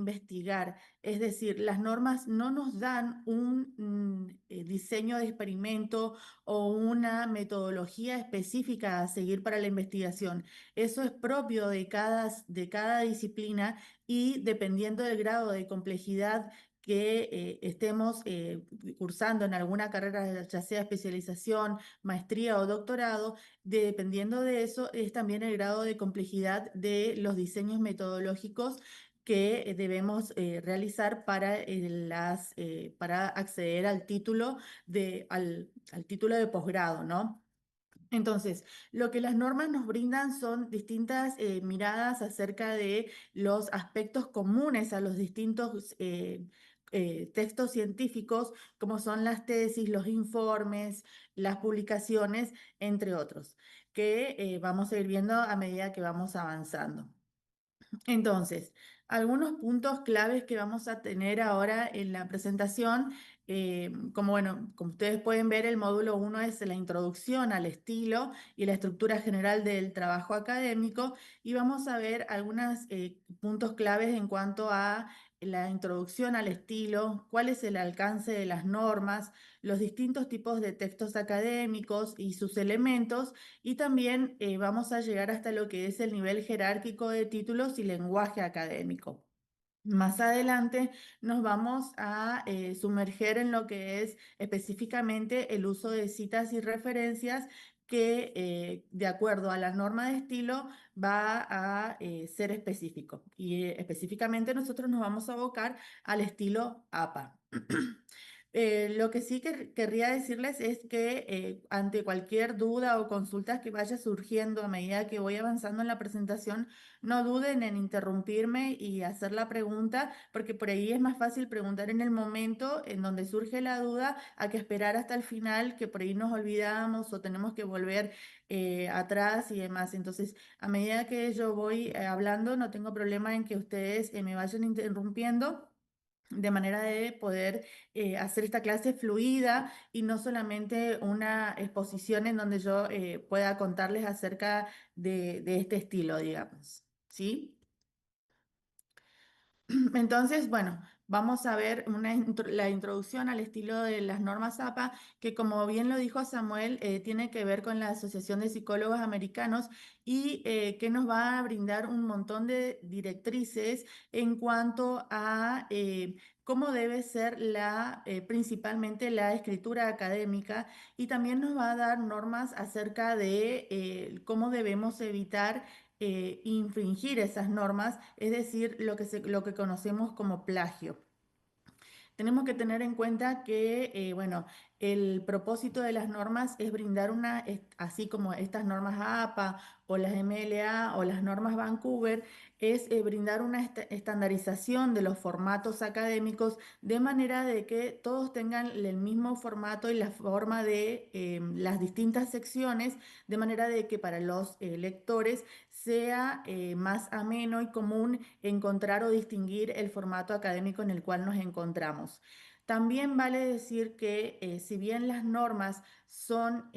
investigar. Es decir, las normas no nos dan un diseño de experimento o una metodología específica a seguir para la investigación. Eso es propio de cada disciplina y dependiendo del grado de complejidad que estemos cursando en alguna carrera, ya sea especialización, maestría o doctorado, dependiendo de eso es también el grado de complejidad de los diseños metodológicos que debemos realizar para acceder al título al título de posgrado, ¿no? Entonces, lo que las normas nos brindan son distintas miradas acerca de los aspectos comunes a los distintos textos científicos, como son las tesis, los informes, las publicaciones, entre otros, que vamos a ir viendo a medida que vamos avanzando. Entonces, algunos puntos claves que vamos a tener ahora en la presentación, como ustedes pueden ver, el módulo 1 es la introducción al estilo y la estructura general del trabajo académico y vamos a ver algunos puntos claves en cuanto a la introducción al estilo, cuál es el alcance de las normas, los distintos tipos de textos académicos y sus elementos y también vamos a llegar hasta lo que es el nivel jerárquico de títulos y lenguaje académico. Más adelante nos vamos a sumerger en lo que es específicamente el uso de citas y referencias que de acuerdo a la norma de estilo va a ser específico. Y específicamente nosotros nos vamos a abocar al estilo APA. Lo que sí que querría decirles es que ante cualquier duda o consultas que vaya surgiendo a medida que voy avanzando en la presentación, no duden en interrumpirme y hacer la pregunta, porque por ahí es más fácil preguntar en el momento en donde surge la duda a que esperar hasta el final, que por ahí nos olvidamos o tenemos que volver atrás y demás. Entonces, a medida que yo voy hablando, no tengo problema en que ustedes me vayan interrumpiendo de manera de poder hacer esta clase fluida y no solamente una exposición en donde yo pueda contarles acerca de este estilo, digamos. ¿Sí? Entonces, bueno, vamos a ver la introducción al estilo de las normas APA, que como bien lo dijo Samuel, tiene que ver con la Asociación de Psicólogos Americanos y que nos va a brindar un montón de directrices en cuanto a cómo debe ser principalmente la escritura académica y también nos va a dar normas acerca de cómo debemos evitar infringir esas normas, es decir, lo que conocemos como plagio. Tenemos que tener en cuenta que, bueno, el propósito de las normas es brindar así como estas normas APA o las MLA o las normas Vancouver, es brindar una estandarización de los formatos académicos de manera de que todos tengan el mismo formato y la forma de las distintas secciones, de manera de que para los lectores sea más ameno y común encontrar o distinguir el formato académico en el cual nos encontramos. También vale decir que si bien las normas son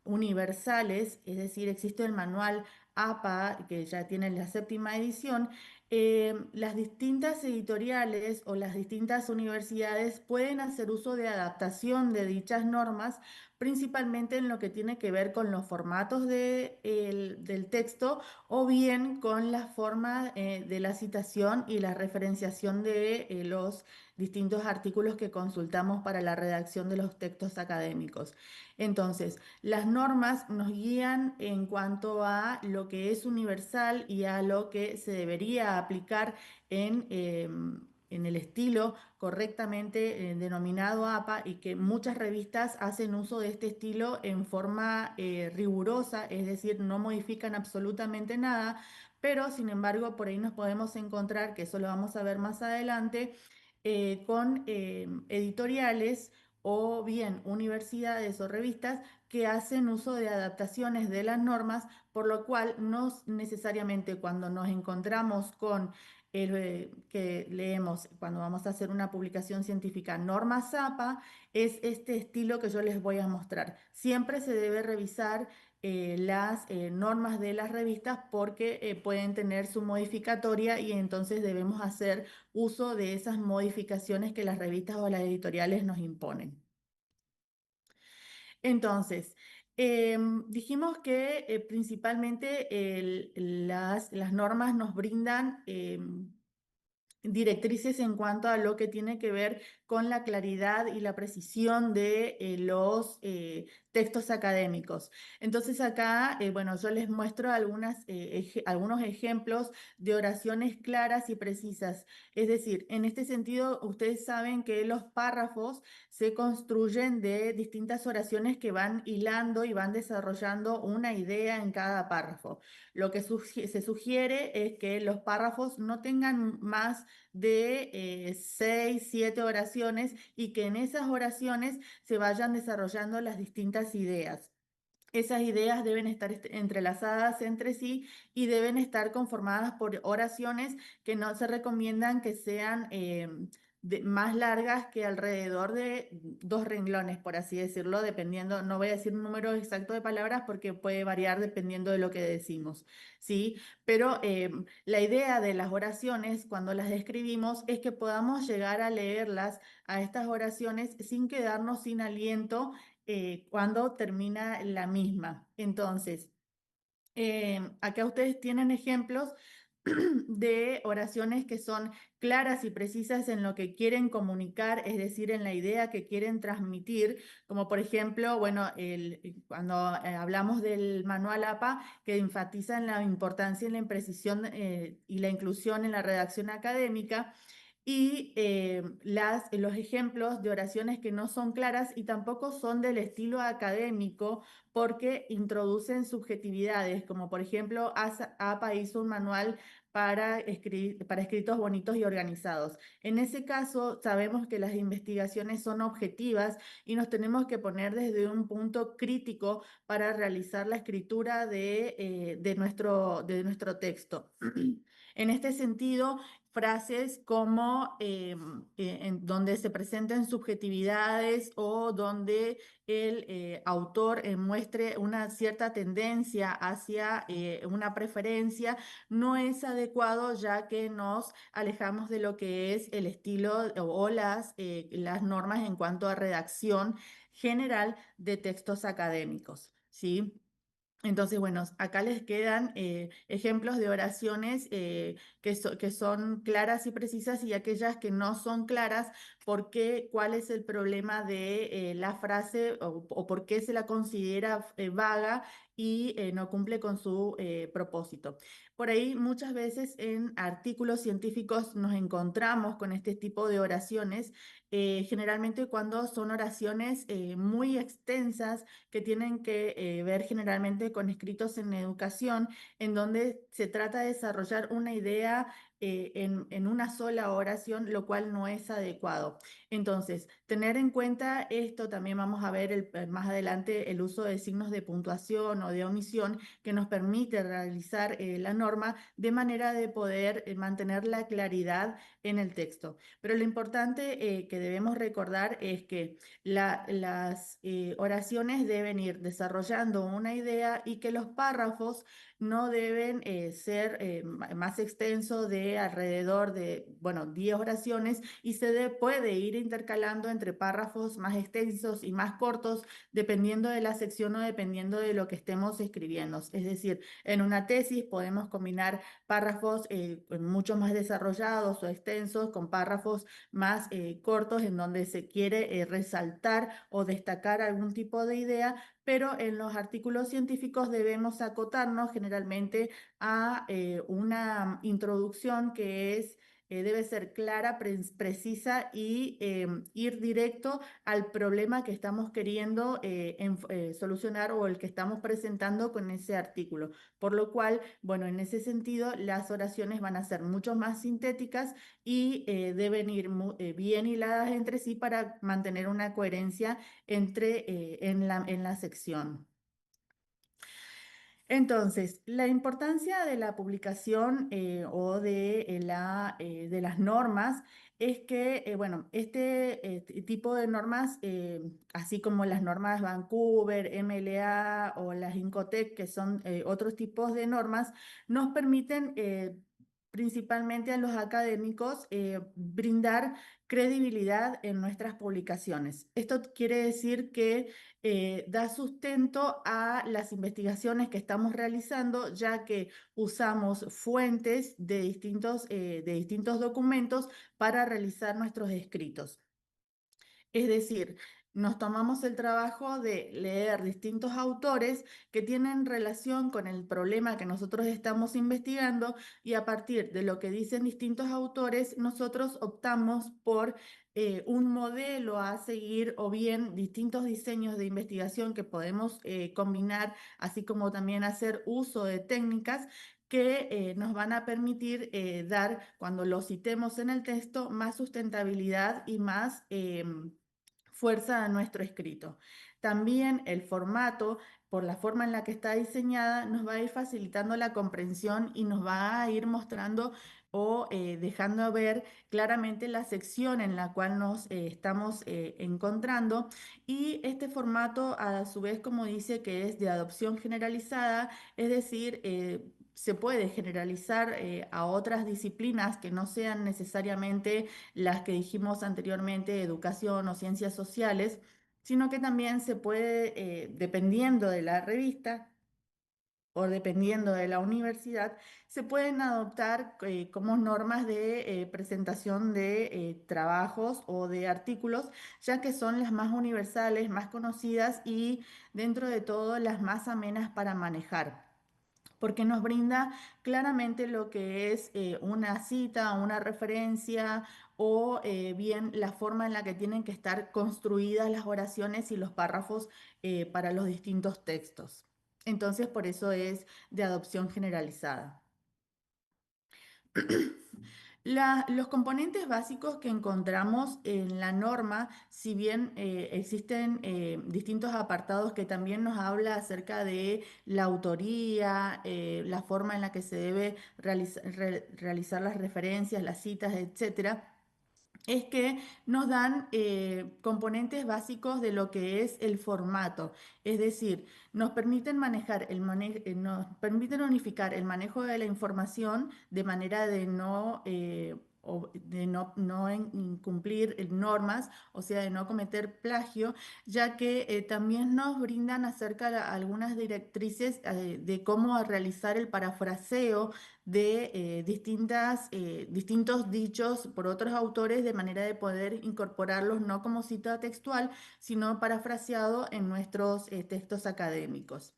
universales, es decir, existe el manual APA, que ya tiene la séptima edición, las distintas editoriales o las distintas universidades pueden hacer uso de adaptación de dichas normas, principalmente en lo que tiene que ver con los formatos del texto o bien con la forma de la citación y la referenciación de los distintos artículos que consultamos para la redacción de los textos académicos. Entonces, las normas nos guían en cuanto a lo que es universal y a lo que se debería aplicar en el estilo correctamente denominado APA y que muchas revistas hacen uso de este estilo en forma rigurosa, es decir, no modifican absolutamente nada, pero sin embargo por ahí nos podemos encontrar, que eso lo vamos a ver más adelante, con editoriales o bien universidades o revistas que hacen uso de adaptaciones de las normas, por lo cual no necesariamente cuando nos encontramos con que leemos cuando vamos a hacer una publicación científica norma APA, es este estilo que yo les voy a mostrar. Siempre se debe revisar las normas de las revistas porque pueden tener su modificatoria y entonces debemos hacer uso de esas modificaciones que las revistas o las editoriales nos imponen. Entonces, dijimos que principalmente las normas nos brindan directrices en cuanto a lo que tiene que ver con la claridad y la precisión de los textos académicos. Entonces acá, bueno, yo les muestro algunos ejemplos de oraciones claras y precisas. Es decir, en este sentido, ustedes saben que los párrafos se construyen de distintas oraciones que van hilando y van desarrollando una idea en cada párrafo. Lo que se sugiere es que los párrafos no tengan más de 6, 7 oraciones y que en esas oraciones se vayan desarrollando las distintas ideas. Esas ideas deben estar entrelazadas entre sí y deben estar conformadas por oraciones que no se recomiendan que sean más largas que alrededor de 2 renglones, por así decirlo, dependiendo, no voy a decir un número exacto de palabras porque puede variar dependiendo de lo que decimos, ¿sí? Pero la idea de las oraciones, cuando las describimos, es que podamos llegar a leerlas a estas oraciones sin quedarnos sin aliento cuando termina la misma. Entonces, acá ustedes tienen ejemplos de oraciones que son claras y precisas en lo que quieren comunicar, es decir, en la idea que quieren transmitir, como por ejemplo, bueno, cuando hablamos del manual APA, que enfatiza en la importancia y la imprecisión y la inclusión en la redacción académica, y los ejemplos de oraciones que no son claras y tampoco son del estilo académico porque introducen subjetividades, como por ejemplo APA hizo un manual para escritos bonitos y organizados. En ese caso, sabemos que las investigaciones son objetivas y nos tenemos que poner desde un punto crítico para realizar la escritura de nuestro texto. En este sentido, frases como en donde se presenten subjetividades o donde el autor muestre una cierta tendencia hacia una preferencia, no es adecuado ya que nos alejamos de lo que es el estilo o las normas en cuanto a redacción general de textos académicos, ¿sí? Entonces, bueno, acá les quedan ejemplos de oraciones que son claras y precisas y aquellas que no son claras, cuál es el problema de la frase o por qué se la considera vaga y no cumple con su propósito. Por ahí muchas veces en artículos científicos nos encontramos con este tipo de oraciones, generalmente cuando son oraciones muy extensas que tienen que ver generalmente con escritos en educación, en donde se trata de desarrollar una idea en una sola oración, lo cual no es adecuado. Entonces, tener en cuenta esto, también vamos a ver más adelante el uso de signos de puntuación o de omisión que nos permite realizar la norma de manera de poder mantener la claridad en el texto. Pero lo importante que debemos recordar es que las oraciones deben ir desarrollando una idea y que los párrafos no deben ser más extensos de alrededor de, bueno, 10 oraciones y puede ir intercalando entre párrafos más extensos y más cortos dependiendo de la sección o dependiendo de lo que estemos escribiendo. Es decir, en una tesis podemos combinar párrafos mucho más desarrollados o extensos con párrafos más cortos en donde se quiere resaltar o destacar algún tipo de idea, pero en los artículos científicos debemos acotarnos generalmente a una introducción que debe ser clara, precisa y ir directo al problema que estamos queriendo solucionar o el que estamos presentando con ese artículo. Por lo cual, bueno, en ese sentido, las oraciones van a ser mucho más sintéticas y deben ir bien hiladas entre sí para mantener una coherencia en la sección. Entonces, la importancia de la publicación o de las normas es que, bueno, tipo de normas, así como las normas Vancouver, MLA o las Incotec, que son otros tipos de normas, nos permiten principalmente a los académicos brindar credibilidad en nuestras publicaciones. Esto quiere decir que da sustento a las investigaciones que estamos realizando, ya que usamos fuentes de distintos documentos para realizar nuestros escritos. Es decir, nos tomamos el trabajo de leer distintos autores que tienen relación con el problema que nosotros estamos investigando y a partir de lo que dicen distintos autores, nosotros optamos por un modelo a seguir o bien distintos diseños de investigación que podemos combinar, así como también hacer uso de técnicas que nos van a permitir dar, cuando lo citemos en el texto, más sustentabilidad y más fuerza a nuestro escrito. También el formato, por la forma en la que está diseñada, nos va a ir facilitando la comprensión y nos va a ir mostrando o dejando ver claramente la sección en la cual nos estamos encontrando. Y este formato, a su vez, como dice, que es de adopción generalizada, es decir, se puede generalizar a otras disciplinas que no sean necesariamente las que dijimos anteriormente, educación o ciencias sociales, sino que también se puede, dependiendo de la revista o dependiendo de la universidad, se pueden adoptar como normas de presentación de trabajos o de artículos, ya que son las más universales, más conocidas y dentro de todo las más amenas para manejar porque nos brinda claramente lo que es una cita, una referencia o bien la forma en la que tienen que estar construidas las oraciones y los párrafos para los distintos textos. Entonces, por eso es de adopción generalizada. Los componentes básicos que encontramos en la norma, si bien existen distintos apartados que también nos habla acerca de la autoría, la forma en la que se debe realizar las referencias, las citas, etcétera, es que nos dan componentes básicos de lo que es el formato, es decir, nos permiten nos permiten unificar el manejo de la información de manera de no incumplir normas, o sea, de no cometer plagio, ya que también nos brindan acerca de algunas directrices de cómo realizar el parafraseo de distintos dichos por otros autores de manera de poder incorporarlos no como cita textual, sino parafraseado en nuestros textos académicos.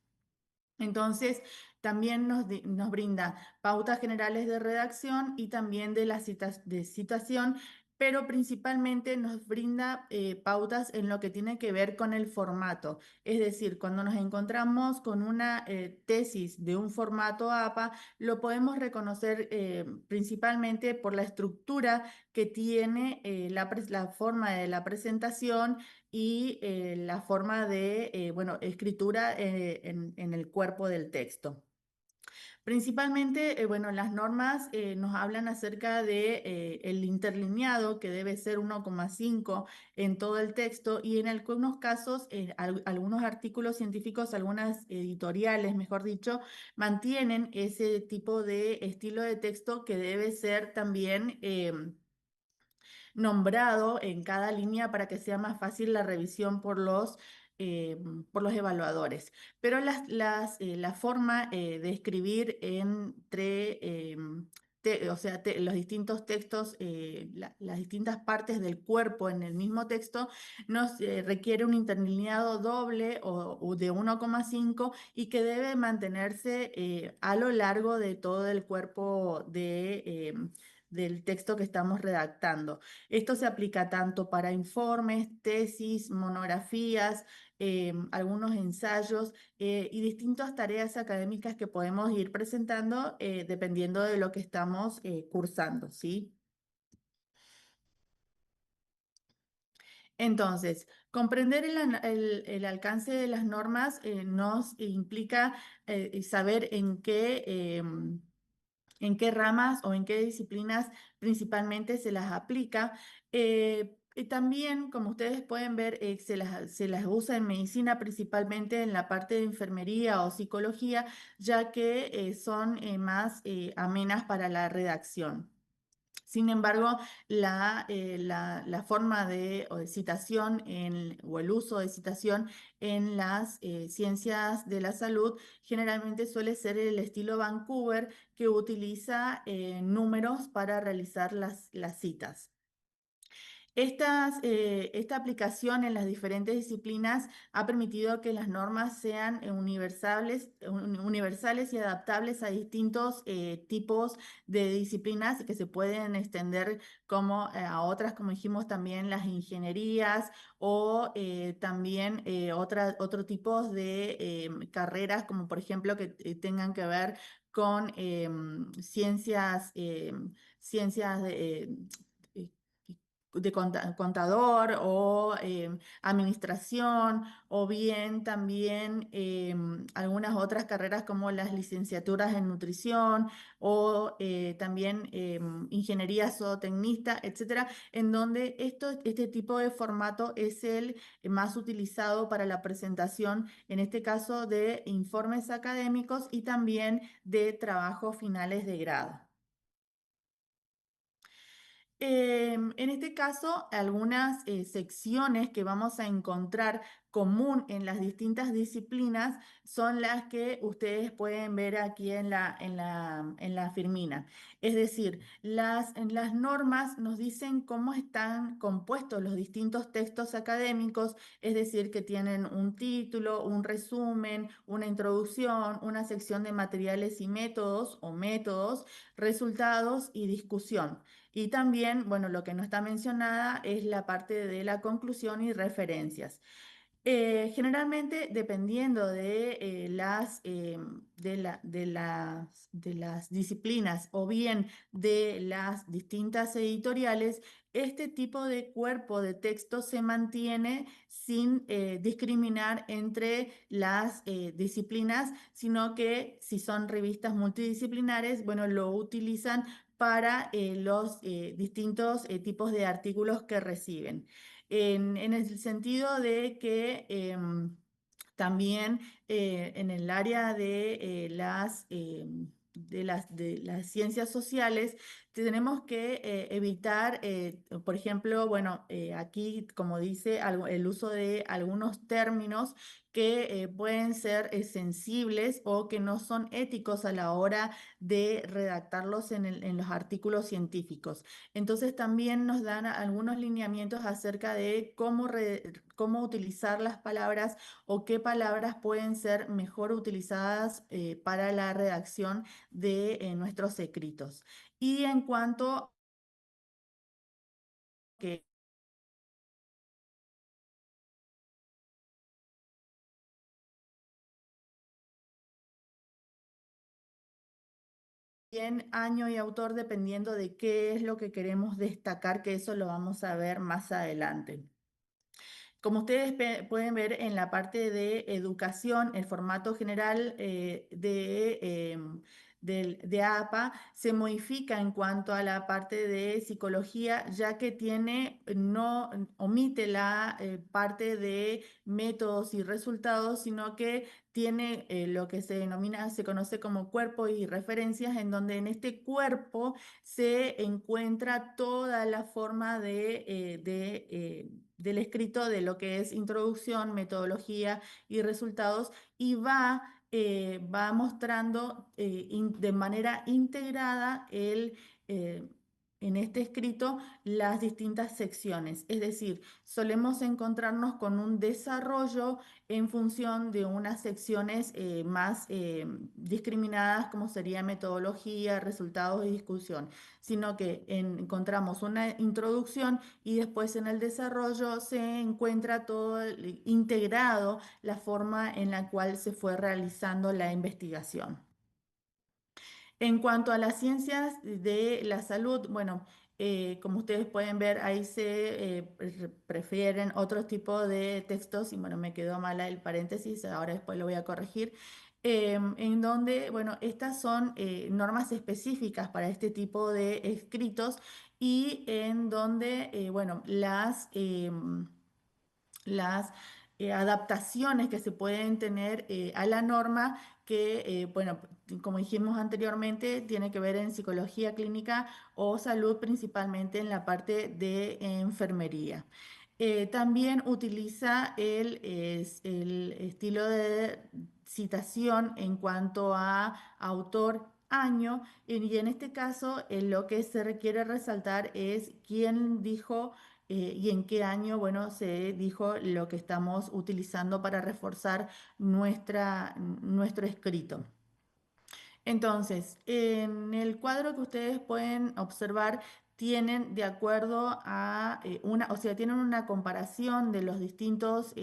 Entonces, también nos brinda pautas generales de redacción y también de las citas de citación, pero principalmente nos brinda pautas en lo que tiene que ver con el formato. Es decir, cuando nos encontramos con una tesis de un formato APA, lo podemos reconocer principalmente por la estructura que tiene la forma de la presentación y la forma de, bueno, escritura en el cuerpo del texto. Principalmente, bueno, las normas nos hablan acerca de el interlineado que debe ser 1,5 en todo el texto y en algunos casos, algunos artículos científicos, algunas editoriales, mejor dicho, mantienen ese tipo de estilo de texto que debe ser también nombrado en cada línea para que sea más fácil la revisión eh, por los evaluadores. Pero la forma de escribir o sea, los distintos textos, las distintas partes del cuerpo en el mismo texto, nos requiere un interlineado doble o de 1,5 y que debe mantenerse a lo largo de todo el cuerpo del texto que estamos redactando. Esto se aplica tanto para informes, tesis, monografías, algunos ensayos y distintas tareas académicas que podemos ir presentando dependiendo de lo que estamos cursando, ¿sí? Entonces, comprender el alcance de las normas nos implica saber en qué ramas o en qué disciplinas principalmente se las aplica. Y también, como ustedes pueden ver, se las usa en medicina, principalmente en la parte de enfermería o psicología, ya que son más amenas para la redacción. Sin embargo, la forma o de citación o el uso de citación en las ciencias de la salud generalmente suele ser el estilo Vancouver, que utiliza números para realizar las citas. Esta aplicación en las diferentes disciplinas ha permitido que las normas sean universales y adaptables a distintos tipos de disciplinas que se pueden extender como a otras, como dijimos también las ingenierías o también otro tipo de carreras, como por ejemplo que tengan que ver con ciencias eh, de contador o administración, o bien también algunas otras carreras como las licenciaturas en nutrición o también ingeniería zootecnista, etcétera, en donde este tipo de formato es el más utilizado para la presentación, en este caso de informes académicos y también de trabajos finales de grado. En este caso, algunas secciones que vamos a encontrar común en las distintas disciplinas son las que ustedes pueden ver aquí en la firmina. Es decir, en las normas nos dicen cómo están compuestos los distintos textos académicos, es decir, que tienen un título, un resumen, una introducción, una sección de materiales y métodos o métodos, resultados y discusión. Y también, bueno, lo que no está mencionada es la parte de la conclusión y referencias. Generalmente, dependiendo de las disciplinas o bien de las distintas editoriales, este tipo de cuerpo de texto se mantiene sin discriminar entre las disciplinas, sino que si son revistas multidisciplinares, bueno, lo utilizan para los distintos tipos de artículos que reciben. En el sentido de que también en el área de las ciencias sociales tenemos que evitar, por ejemplo, bueno, aquí como dice, el uso de algunos términos que pueden ser sensibles o que no son éticos a la hora de redactarlos en los artículos científicos. Entonces también nos dan algunos lineamientos acerca de cómo utilizar las palabras o qué palabras pueden ser mejor utilizadas para la redacción de nuestros escritos. Y en cuanto que bien año y autor dependiendo de qué es lo que queremos destacar, que eso lo vamos a ver más adelante. Como ustedes pueden ver en la parte de educación, el formato general de APA se modifica en cuanto a la parte de psicología, ya que no omite la parte de métodos y resultados, sino que tiene lo que se conoce como cuerpo y referencias, en donde en este cuerpo se encuentra toda la forma del escrito de lo que es introducción, metodología y resultados, y va mostrando de manera integrada en este escrito las distintas secciones. Es decir, solemos encontrarnos con un desarrollo en función de unas secciones más discriminadas, como sería metodología, resultados y discusión, sino que encontramos una introducción y después en el desarrollo se encuentra todo integrado la forma en la cual se fue realizando la investigación. En cuanto a las ciencias de la salud, bueno, Como ustedes pueden ver, ahí se prefieren otros tipos de textos, y bueno, me quedó mala el paréntesis, ahora después lo voy a corregir, en donde, bueno, estas son normas específicas para este tipo de escritos y en donde, bueno, las adaptaciones que se pueden tener a la norma que, bueno, como dijimos anteriormente, tiene que ver en psicología clínica o salud, principalmente en la parte de enfermería. También utiliza el estilo de citación en cuanto a autor, año, y en este caso lo que se requiere resaltar es quién dijo y en qué año, bueno, se dijo lo que estamos utilizando para reforzar nuestro escrito. Entonces, en el cuadro que ustedes pueden observar, tienen de acuerdo a o sea, tienen una comparación de los distintos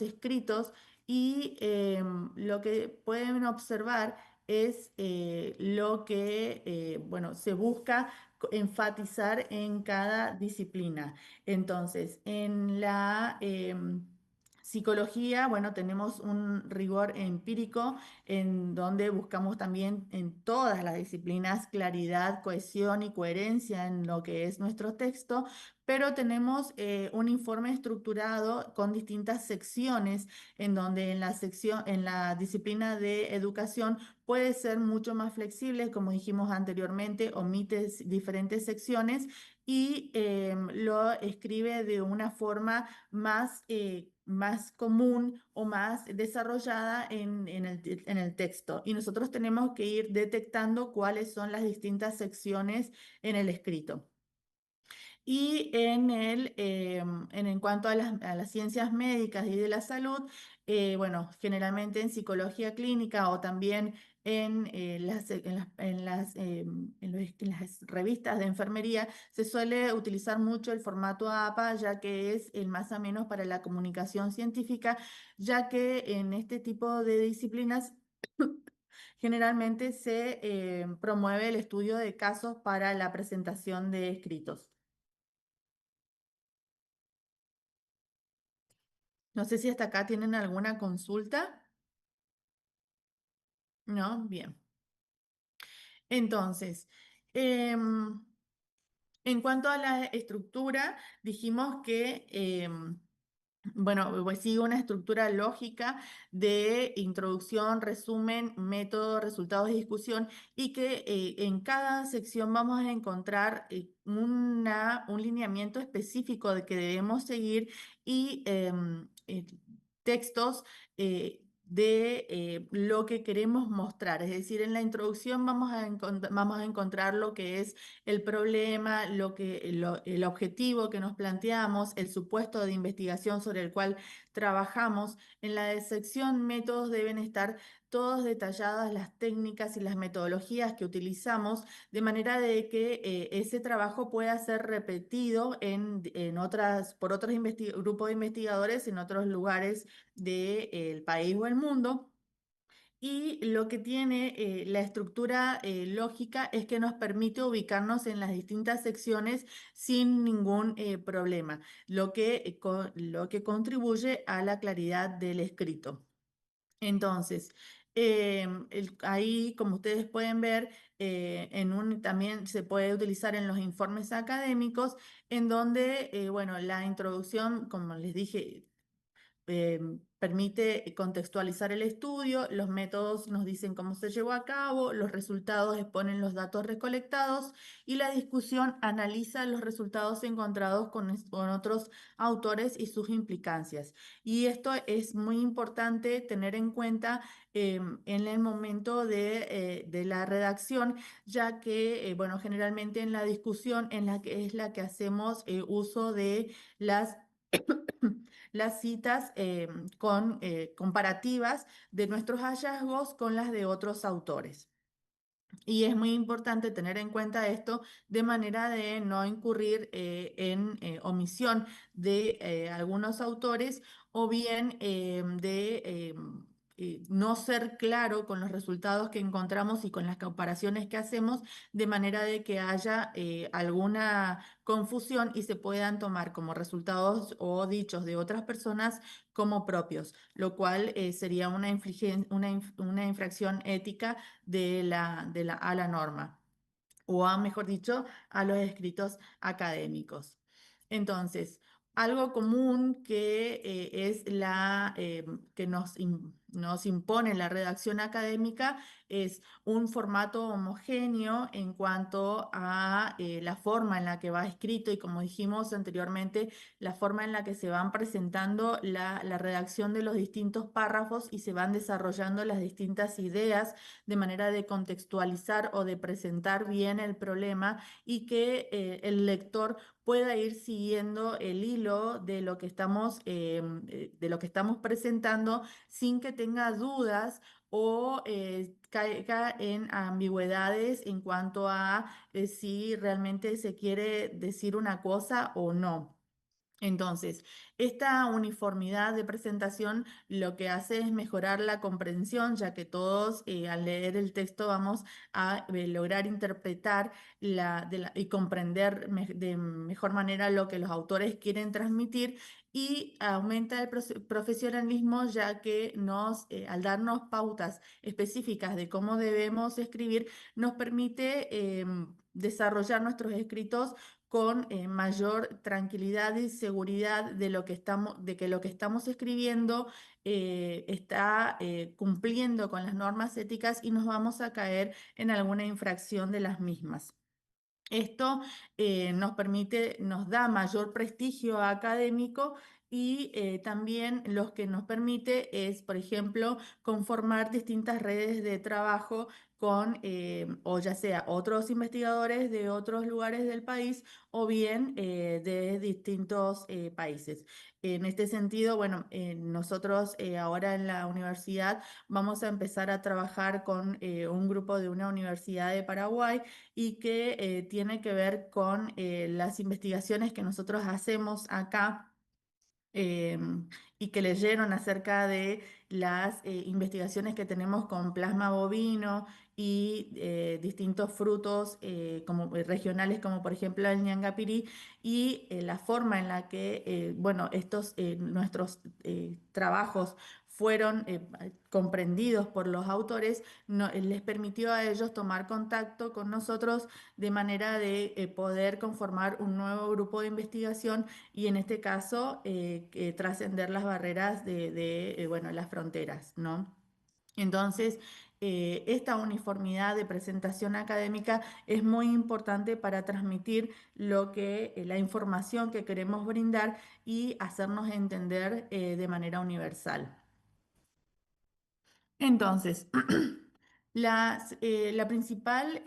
escritos y lo que pueden observar es lo que, bueno, se busca enfatizar en cada disciplina. Entonces, en la psicología, bueno, tenemos un rigor empírico en donde buscamos también en todas las disciplinas claridad, cohesión y coherencia en lo que es nuestro texto, pero tenemos un informe estructurado con distintas secciones, en donde en la disciplina de educación puede ser mucho más flexible, como dijimos anteriormente, omite diferentes secciones y lo escribe de una forma más común o más desarrollada en el texto. Y nosotros tenemos que ir detectando cuáles son las distintas secciones en el escrito. Y en cuanto a las ciencias médicas y de la salud, bueno, generalmente en psicología clínica o también en las revistas de enfermería se suele utilizar mucho el formato APA, ya que es el más ameno para la comunicación científica, ya que en este tipo de disciplinas generalmente se promueve el estudio de casos para la presentación de escritos. No sé si hasta acá tienen alguna consulta. ¿No? Bien. Entonces, em, en cuanto a la estructura, dijimos que bueno, pues sigue una estructura lógica de introducción, resumen, método, resultados de discusión y que en cada sección vamos a encontrar un lineamiento específico de que debemos seguir y textos de lo que queremos mostrar. Es decir, en la introducción vamos a encontrar lo que es el problema, el objetivo que nos planteamos, el supuesto de investigación sobre el cual trabajamos. En la sección métodos deben estar todos detalladas las técnicas y las metodologías que utilizamos, de manera de que ese trabajo pueda ser repetido por otros grupos de investigadores en otros lugares del país o el mundo. Y lo que tiene la estructura lógica es que nos permite ubicarnos en las distintas secciones sin ningún problema, lo que contribuye a la claridad del escrito. Entonces, ahí, como ustedes pueden ver, también se puede utilizar en los informes académicos, en donde, bueno, la introducción, como les dije, permite contextualizar el estudio, los métodos nos dicen cómo se llevó a cabo, los resultados exponen los datos recolectados y la discusión analiza los resultados encontrados con otros autores y sus implicancias. Y esto es muy importante tener en cuenta en el momento de la redacción, ya que, bueno, generalmente en la discusión en la que es la que hacemos uso de las citas comparativas de nuestros hallazgos con las de otros autores. Y es muy importante tener en cuenta esto de manera de no incurrir en omisión de algunos autores o bien de no ser claro con los resultados que encontramos y con las comparaciones que hacemos, de manera de que haya alguna confusión y se puedan tomar como resultados o dichos de otras personas como propios, lo cual sería una infracción ética a la norma o a, mejor dicho, a los escritos académicos. Entonces, algo común que es que nos impone la redacción académica es un formato homogéneo en cuanto a la forma en la que va escrito y, como dijimos anteriormente, la forma en la que se van presentando la redacción de los distintos párrafos y se van desarrollando las distintas ideas de manera de contextualizar o de presentar bien el problema y que el lector pueda ir siguiendo el hilo de lo que estamos presentando sin que tenga dudas o caiga en ambigüedades en cuanto a si realmente se quiere decir una cosa o no. Entonces, esta uniformidad de presentación lo que hace es mejorar la comprensión, ya que todos al leer el texto vamos a lograr interpretar y comprender de mejor manera lo que los autores quieren transmitir y aumenta el profesionalismo, ya que al darnos pautas específicas de cómo debemos escribir, nos permite desarrollar nuestros escritos con mayor tranquilidad y seguridad de que lo que estamos escribiendo está cumpliendo con las normas éticas y nos vamos a caer en alguna infracción de las mismas. Esto nos da mayor prestigio académico y también lo que nos permite es, por ejemplo, conformar distintas redes de trabajo con, o ya sea otros investigadores de otros lugares del país o bien de distintos países. En este sentido, bueno, nosotros ahora en la universidad vamos a empezar a trabajar con un grupo de una universidad de Paraguay y que tiene que ver con las investigaciones que nosotros hacemos acá eh, y que leyeron acerca de las investigaciones que tenemos con plasma bovino y distintos frutos regionales, como por ejemplo el ñangapirí, y la forma en la que, bueno, nuestros trabajos fueron comprendidos por los autores, les permitió a ellos tomar contacto con nosotros de manera de poder conformar un nuevo grupo de investigación y en este caso trascender las barreras bueno, las fronteras, ¿no? Entonces, esta uniformidad de presentación académica es muy importante para transmitir la información que queremos brindar y hacernos entender de manera universal. Entonces, lo principal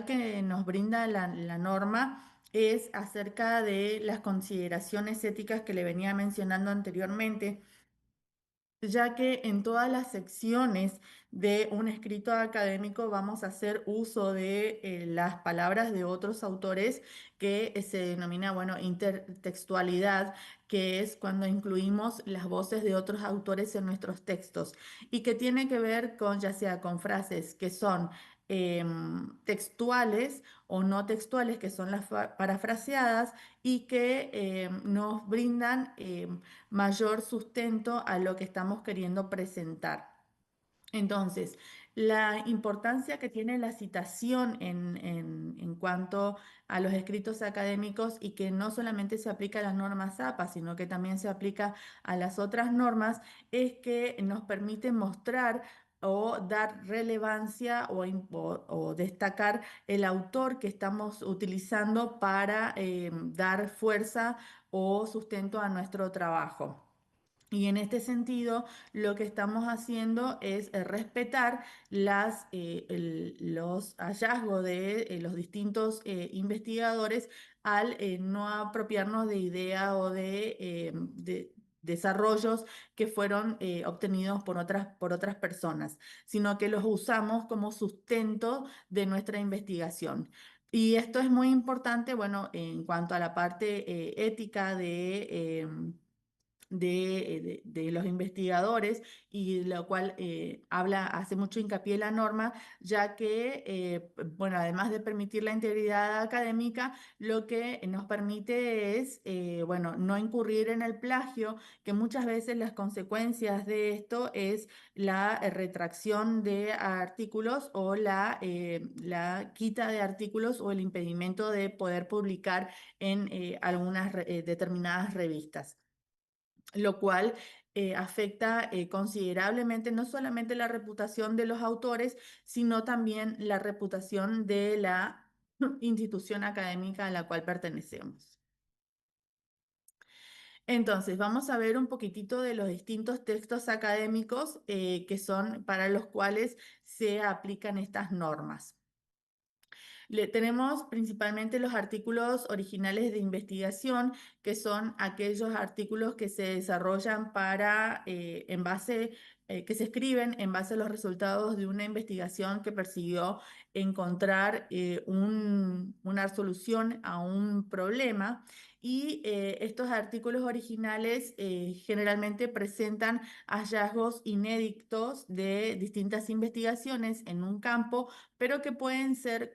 que nos brinda la norma es acerca de las consideraciones éticas que le venía mencionando anteriormente, ya que en todas las secciones de un escrito académico vamos a hacer uso de las palabras de otros autores que se denomina, bueno, intertextualidad, que es cuando incluimos las voces de otros autores en nuestros textos y que tiene que ver con, ya sea con frases que son textuales o no textuales, que son las parafraseadas y que nos brindan mayor sustento a lo que estamos queriendo presentar. Entonces, la importancia que tiene la citación en cuanto a los escritos académicos y que no solamente se aplica a las normas APA, sino que también se aplica a las otras normas, es que nos permite mostrar o dar relevancia o destacar el autor que estamos utilizando para dar fuerza o sustento a nuestro trabajo. Y en este sentido, lo que estamos haciendo es respetar los hallazgos de los distintos investigadores al no apropiarnos de ideas o de desarrollos que fueron obtenidos por otras personas, sino que los usamos como sustento de nuestra investigación. Y esto es muy importante, bueno, en cuanto a la parte ética de los investigadores, y lo cual hace mucho hincapié en la norma, ya que, bueno, además de permitir la integridad académica, lo que nos permite es, bueno, no incurrir en el plagio, que muchas veces las consecuencias de esto es la retracción de artículos o la quita de artículos o el impedimento de poder publicar en algunas determinadas revistas, lo cual afecta considerablemente no solamente la reputación de los autores, sino también la reputación de la institución académica a la cual pertenecemos. Entonces, vamos a ver un poquitito de los distintos textos académicos que son para los cuales se aplican estas normas. Tenemos principalmente los artículos originales de investigación, que son aquellos artículos que se desarrollan que se escriben en base a los resultados de una investigación que persiguió encontrar una solución a un problema. Y estos artículos originales generalmente presentan hallazgos inéditos de distintas investigaciones en un campo, pero que pueden ser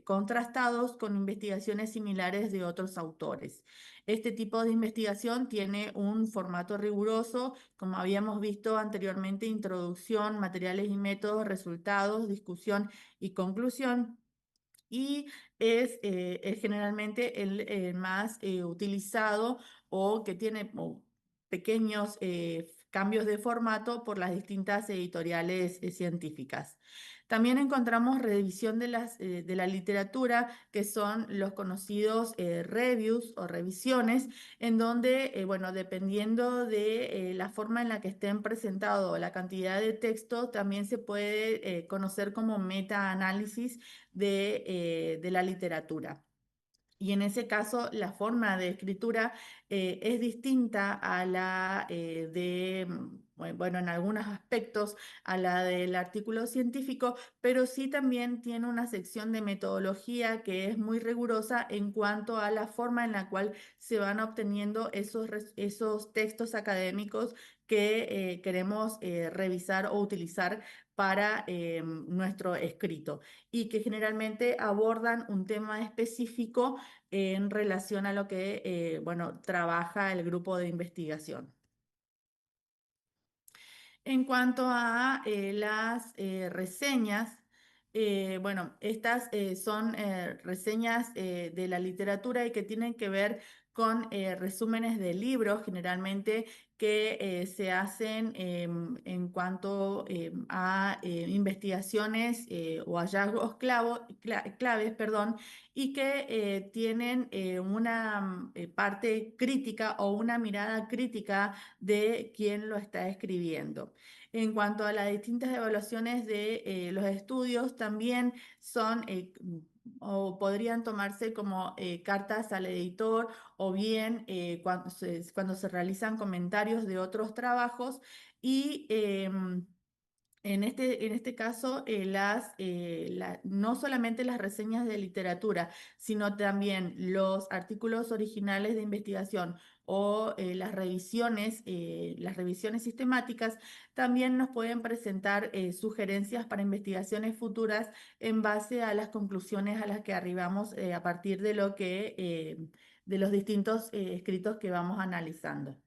contrastados con investigaciones similares de otros autores. Este tipo de investigación tiene un formato riguroso, como habíamos visto anteriormente: introducción, materiales y métodos, resultados, discusión y conclusión. Y es generalmente el más utilizado, o que tiene pequeños cambios de formato por las distintas editoriales científicas. También encontramos revisión de la literatura, que son los conocidos reviews o revisiones, en donde, bueno, dependiendo de la forma en la que estén presentados o la cantidad de texto, también se puede conocer como meta-análisis de la literatura. Y en ese caso, la forma de escritura es distinta a la bueno, en algunos aspectos, a la del artículo científico, pero sí también tiene una sección de metodología que es muy rigurosa en cuanto a la forma en la cual se van obteniendo esos textos académicos que queremos revisar o utilizar para nuestro escrito, y que generalmente abordan un tema específico en relación a lo que, bueno, trabaja el grupo de investigación. En cuanto a las reseñas, bueno, estas son reseñas de la literatura y que tienen que ver con resúmenes de libros, generalmente, que se hacen en cuanto a investigaciones o hallazgos claves, perdón, y que tienen una parte crítica o una mirada crítica de quien lo está escribiendo. En cuanto a las distintas evaluaciones de los estudios, también son o podrían tomarse como cartas al editor, o bien cuando se realizan comentarios de otros trabajos. Y en este caso, no solamente las reseñas de literatura, sino también los artículos originales de investigación o las revisiones sistemáticas, también nos pueden presentar sugerencias para investigaciones futuras en base a las conclusiones a las que arribamos a partir de los distintos escritos que vamos analizando.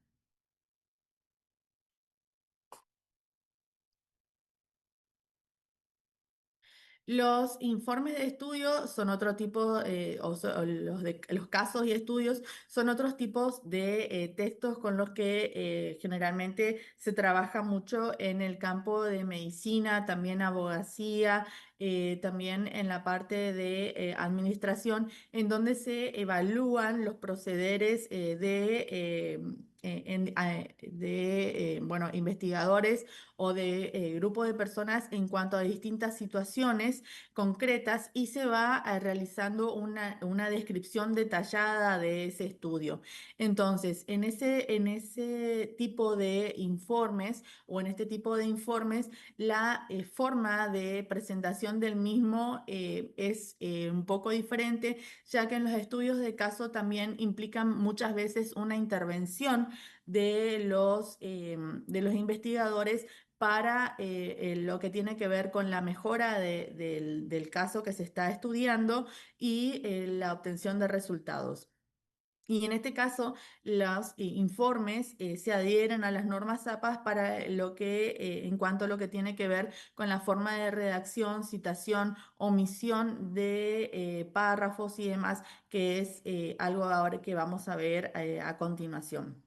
Los informes de estudio son otro tipo, o los casos y estudios son otros tipos de textos con los que generalmente se trabaja mucho en el campo de medicina, también abogacía, también en la parte de administración, en donde se evalúan los procederes bueno, investigadores o de grupo de personas en cuanto a distintas situaciones concretas, y se va realizando una descripción detallada de ese estudio. Entonces, en ese tipo de informes, o en este tipo de informes, la forma de presentación del mismo es un poco diferente, ya que en los estudios de caso también implican muchas veces una intervención de los investigadores para lo que tiene que ver con la mejora del caso que se está estudiando y la obtención de resultados. Y en este caso, los informes se adhieren a las normas APAS para en cuanto a lo que tiene que ver con la forma de redacción, citación, omisión de párrafos y demás, que es algo ahora que vamos a ver a continuación.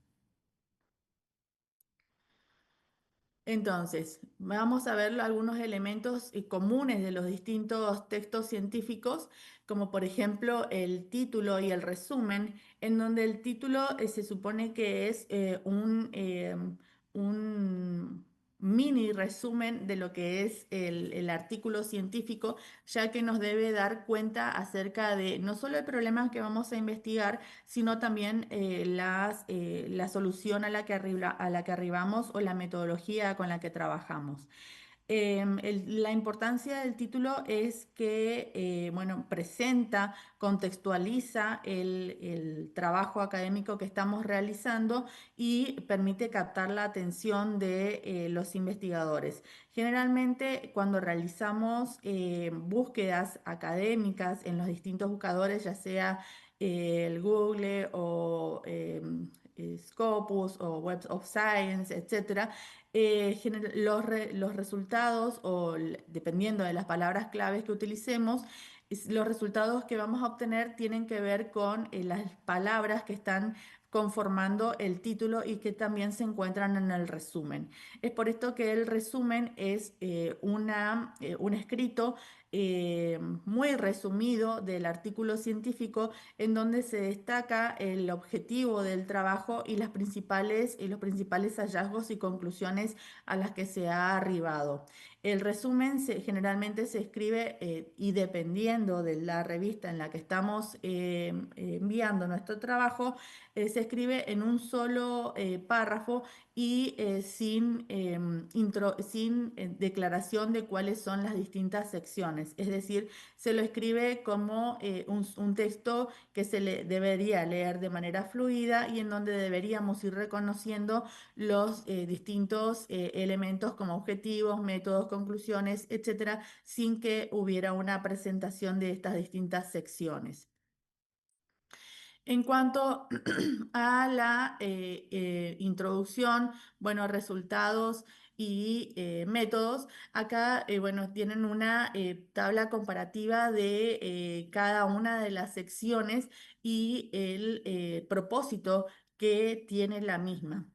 Entonces, vamos a ver algunos elementos comunes de los distintos textos científicos, como por ejemplo el título y el resumen, en donde el título se supone que es un mini resumen de lo que es el artículo científico, ya que nos debe dar cuenta acerca de no solo el problema que vamos a investigar, sino también la solución a a la que arribamos o la metodología con la que trabajamos. La importancia del título es que, bueno, presenta, contextualiza el trabajo académico que estamos realizando y permite captar la atención de los investigadores. Generalmente, cuando realizamos búsquedas académicas en los distintos buscadores, ya sea el Google o Scopus o Web of Science, etcétera, los resultados, dependiendo de las palabras claves que utilicemos, los resultados que vamos a obtener tienen que ver con las palabras que están conformando el título y que también se encuentran en el resumen. Es por esto que el resumen es un escrito muy resumido del artículo científico en donde se destaca el objetivo del trabajo y los principales hallazgos y conclusiones a las que se ha arribado. El resumen generalmente se escribe y dependiendo de la revista en la que estamos enviando nuestro trabajo, se escribe en un solo párrafo y sin declaración de cuáles son las distintas secciones. Es decir, se lo escribe como un texto que se le debería leer de manera fluida y en donde deberíamos ir reconociendo los distintos elementos como objetivos, métodos, conclusiones, etcétera, sin que hubiera una presentación de estas distintas secciones. En cuanto a la introducción, bueno, resultados y métodos, acá, bueno, tienen una tabla comparativa de cada una de las secciones y el propósito que tiene la misma.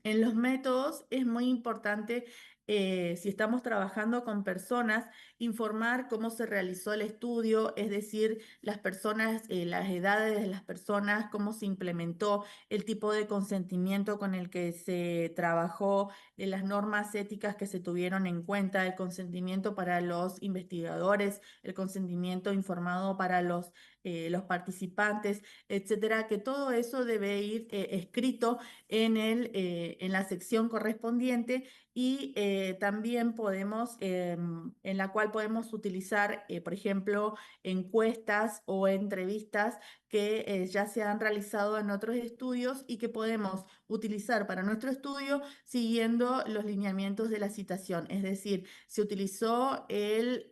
En los métodos es muy importante, si estamos trabajando con personas, informar cómo se realizó el estudio, es decir, las personas, las edades de las personas, cómo se implementó, el tipo de consentimiento con el que se trabajó, las normas éticas que se tuvieron en cuenta, el consentimiento para los investigadores, el consentimiento informado para los participantes, etcétera, que todo eso debe ir escrito en la sección correspondiente y también en la cual podemos utilizar, por ejemplo, encuestas o entrevistas que ya se han realizado en otros estudios y que podemos utilizar para nuestro estudio siguiendo los lineamientos de la citación. Es decir, se utilizó el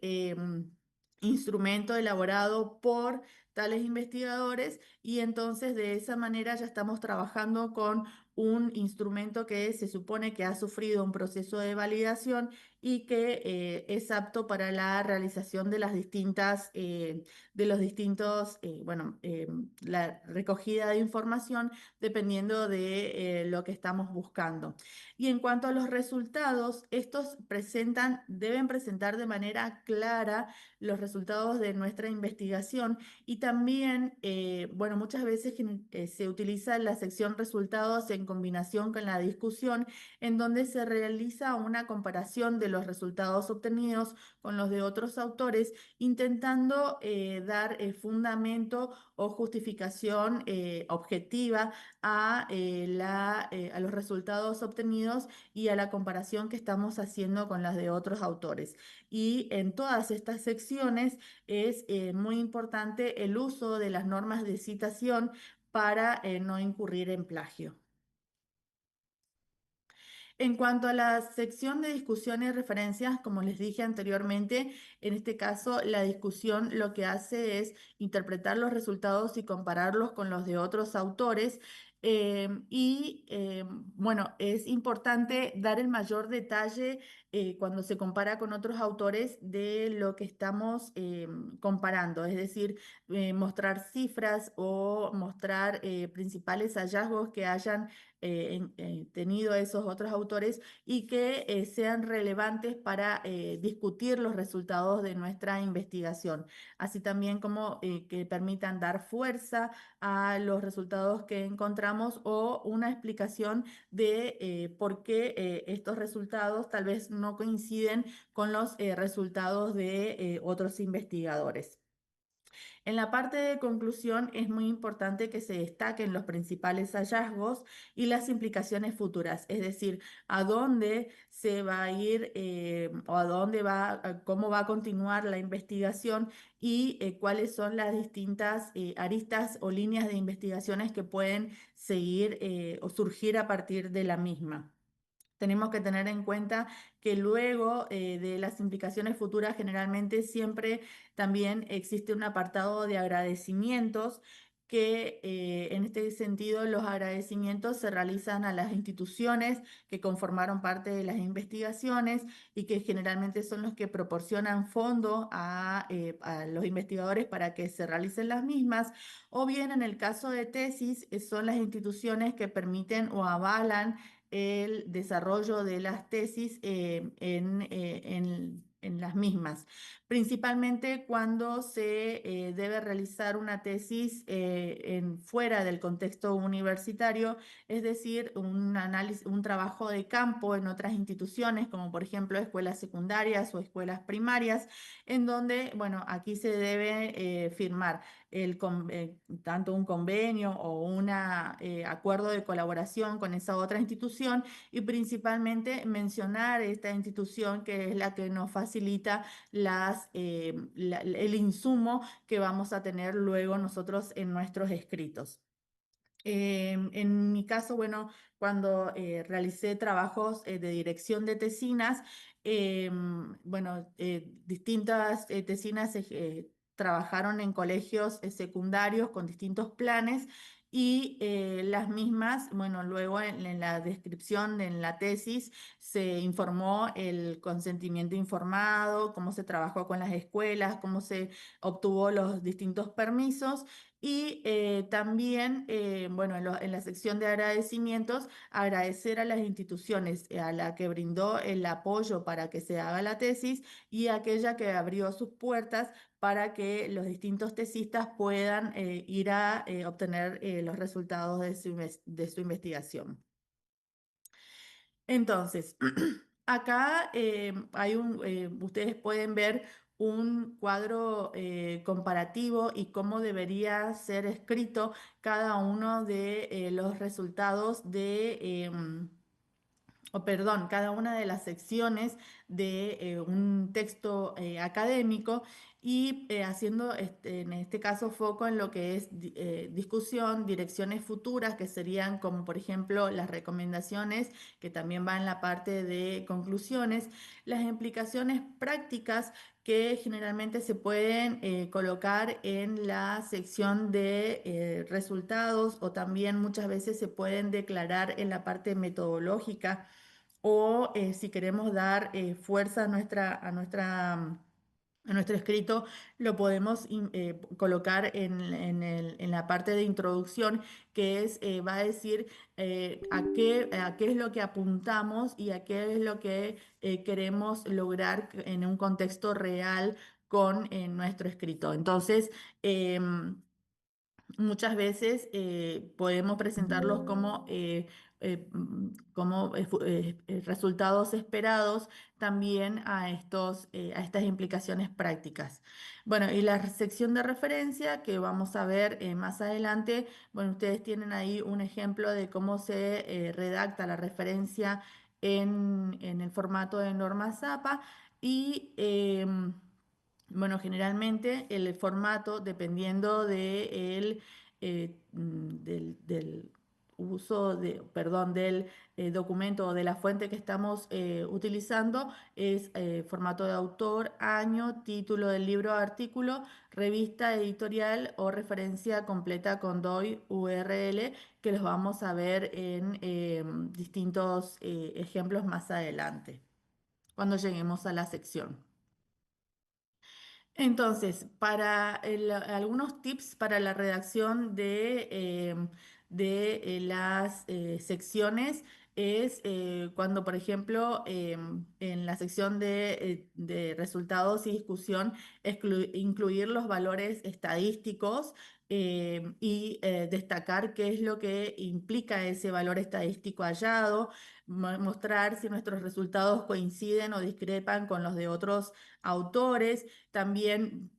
instrumento elaborado por tales investigadores y entonces de esa manera ya estamos trabajando con un instrumento que se supone que ha sufrido un proceso de validación y que es apto para la realización de de los distintos, bueno, la recogida de información dependiendo de lo que estamos buscando. Y en cuanto a los resultados, estos deben presentar de manera clara los resultados de nuestra investigación y también, bueno, muchas veces se utiliza la sección resultados en combinación con la discusión, en donde se realiza una comparación de los resultados obtenidos con los de otros autores, intentando dar fundamento o justificación objetiva a los resultados obtenidos y a la comparación que estamos haciendo con las de otros autores. Y en todas estas secciones es muy importante el uso de las normas de citación para no incurrir en plagio. En cuanto a la sección de discusión y referencias, como les dije anteriormente, en este caso la discusión lo que hace es interpretar los resultados y compararlos con los de otros autores. Bueno, es importante dar el mayor detalle cuando se compara con otros autores de lo que estamos comparando, es decir, mostrar cifras o mostrar principales hallazgos que hayan tenido esos otros autores y que sean relevantes para discutir los resultados de nuestra investigación, así también como que permitan dar fuerza a los resultados que encontramos o una explicación de por qué estos resultados tal vez no coinciden con los resultados de otros investigadores. En la parte de conclusión es muy importante que se destaquen los principales hallazgos y las implicaciones futuras, es decir, a dónde se va a ir o a dónde va, cómo va a continuar la investigación y cuáles son las distintas aristas o líneas de investigaciones que pueden seguir o surgir a partir de la misma. Tenemos que tener en cuenta que luego de las implicaciones futuras generalmente siempre también existe un apartado de agradecimientos que en este sentido los agradecimientos se realizan a las instituciones que conformaron parte de las investigaciones y que generalmente son los que proporcionan fondo a los investigadores para que se realicen las mismas, o bien en el caso de tesis son las instituciones que permiten o avalan el desarrollo de las tesis en las mismas, principalmente cuando se debe realizar una tesis fuera del contexto universitario, es decir, un análisis, un trabajo de campo en otras instituciones, como por ejemplo escuelas secundarias o escuelas primarias, en donde, bueno, aquí se debe firmar tanto un convenio o un acuerdo de colaboración con esa otra institución y principalmente mencionar esta institución que es la que nos facilita el insumo que vamos a tener luego nosotros en nuestros escritos. En mi caso, bueno, cuando realicé trabajos de dirección de tesinas, bueno, distintas tesinas trabajaron en colegios secundarios con distintos planes y las mismas, bueno, luego en la descripción, en la tesis, se informó el consentimiento informado, cómo se trabajó con las escuelas, cómo se obtuvo los distintos permisos. Y también, bueno, en la sección de agradecimientos, agradecer a las instituciones a la que brindó el apoyo para que se haga la tesis y aquella que abrió sus puertas para que los distintos tesistas puedan ir a obtener los resultados de su investigación. Entonces, acá ustedes pueden ver un cuadro comparativo y cómo debería ser escrito cada uno de los resultados o perdón, cada una de las secciones de un texto académico y haciendo en este caso foco en lo que es discusión, direcciones futuras, que serían como por ejemplo las recomendaciones, que también va en la parte de conclusiones, las implicaciones prácticas que generalmente se pueden colocar en la sección de resultados o también muchas veces se pueden declarar en la parte metodológica o si queremos dar fuerza a nuestro escrito, lo podemos colocar en la parte de introducción, que va a decir a qué es lo que apuntamos y a qué es lo que queremos lograr en un contexto real con nuestro escrito. Entonces, muchas veces podemos presentarlos como resultados esperados también a estas implicaciones prácticas. Bueno, y la sección de referencia que vamos a ver más adelante, bueno, ustedes tienen ahí un ejemplo de cómo se redacta la referencia en el formato de norma ZAPA y bueno, generalmente el formato, dependiendo del uso de, perdón, del documento o de la fuente que estamos utilizando es formato de autor, año, título del libro o artículo, revista editorial o referencia completa con DOI URL, que los vamos a ver en distintos ejemplos más adelante, cuando lleguemos a la sección. Entonces, para algunos tips para la redacción de las secciones es cuando, por ejemplo, en la sección de resultados y discusión, incluir los valores estadísticos y destacar qué es lo que implica ese valor estadístico hallado, mostrar si nuestros resultados coinciden o discrepan con los de otros autores, también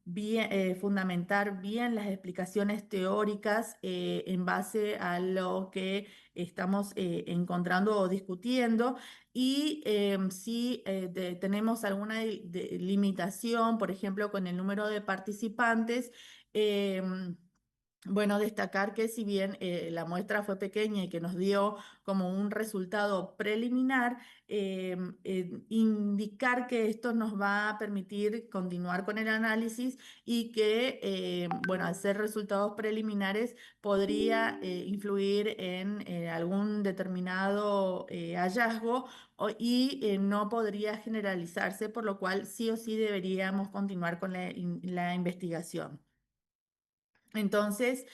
fundamentar bien las explicaciones teóricas en base a lo que estamos encontrando o discutiendo. Y si tenemos alguna limitación, por ejemplo, con el número de participantes, em, bueno, destacar que si bien la muestra fue pequeña y que nos dio como un resultado preliminar, indicar que esto nos va a permitir continuar con el análisis y que, bueno, al ser resultados preliminares podría influir en algún determinado hallazgo y no podría generalizarse, por lo cual sí o sí deberíamos continuar con la investigación. Entonces,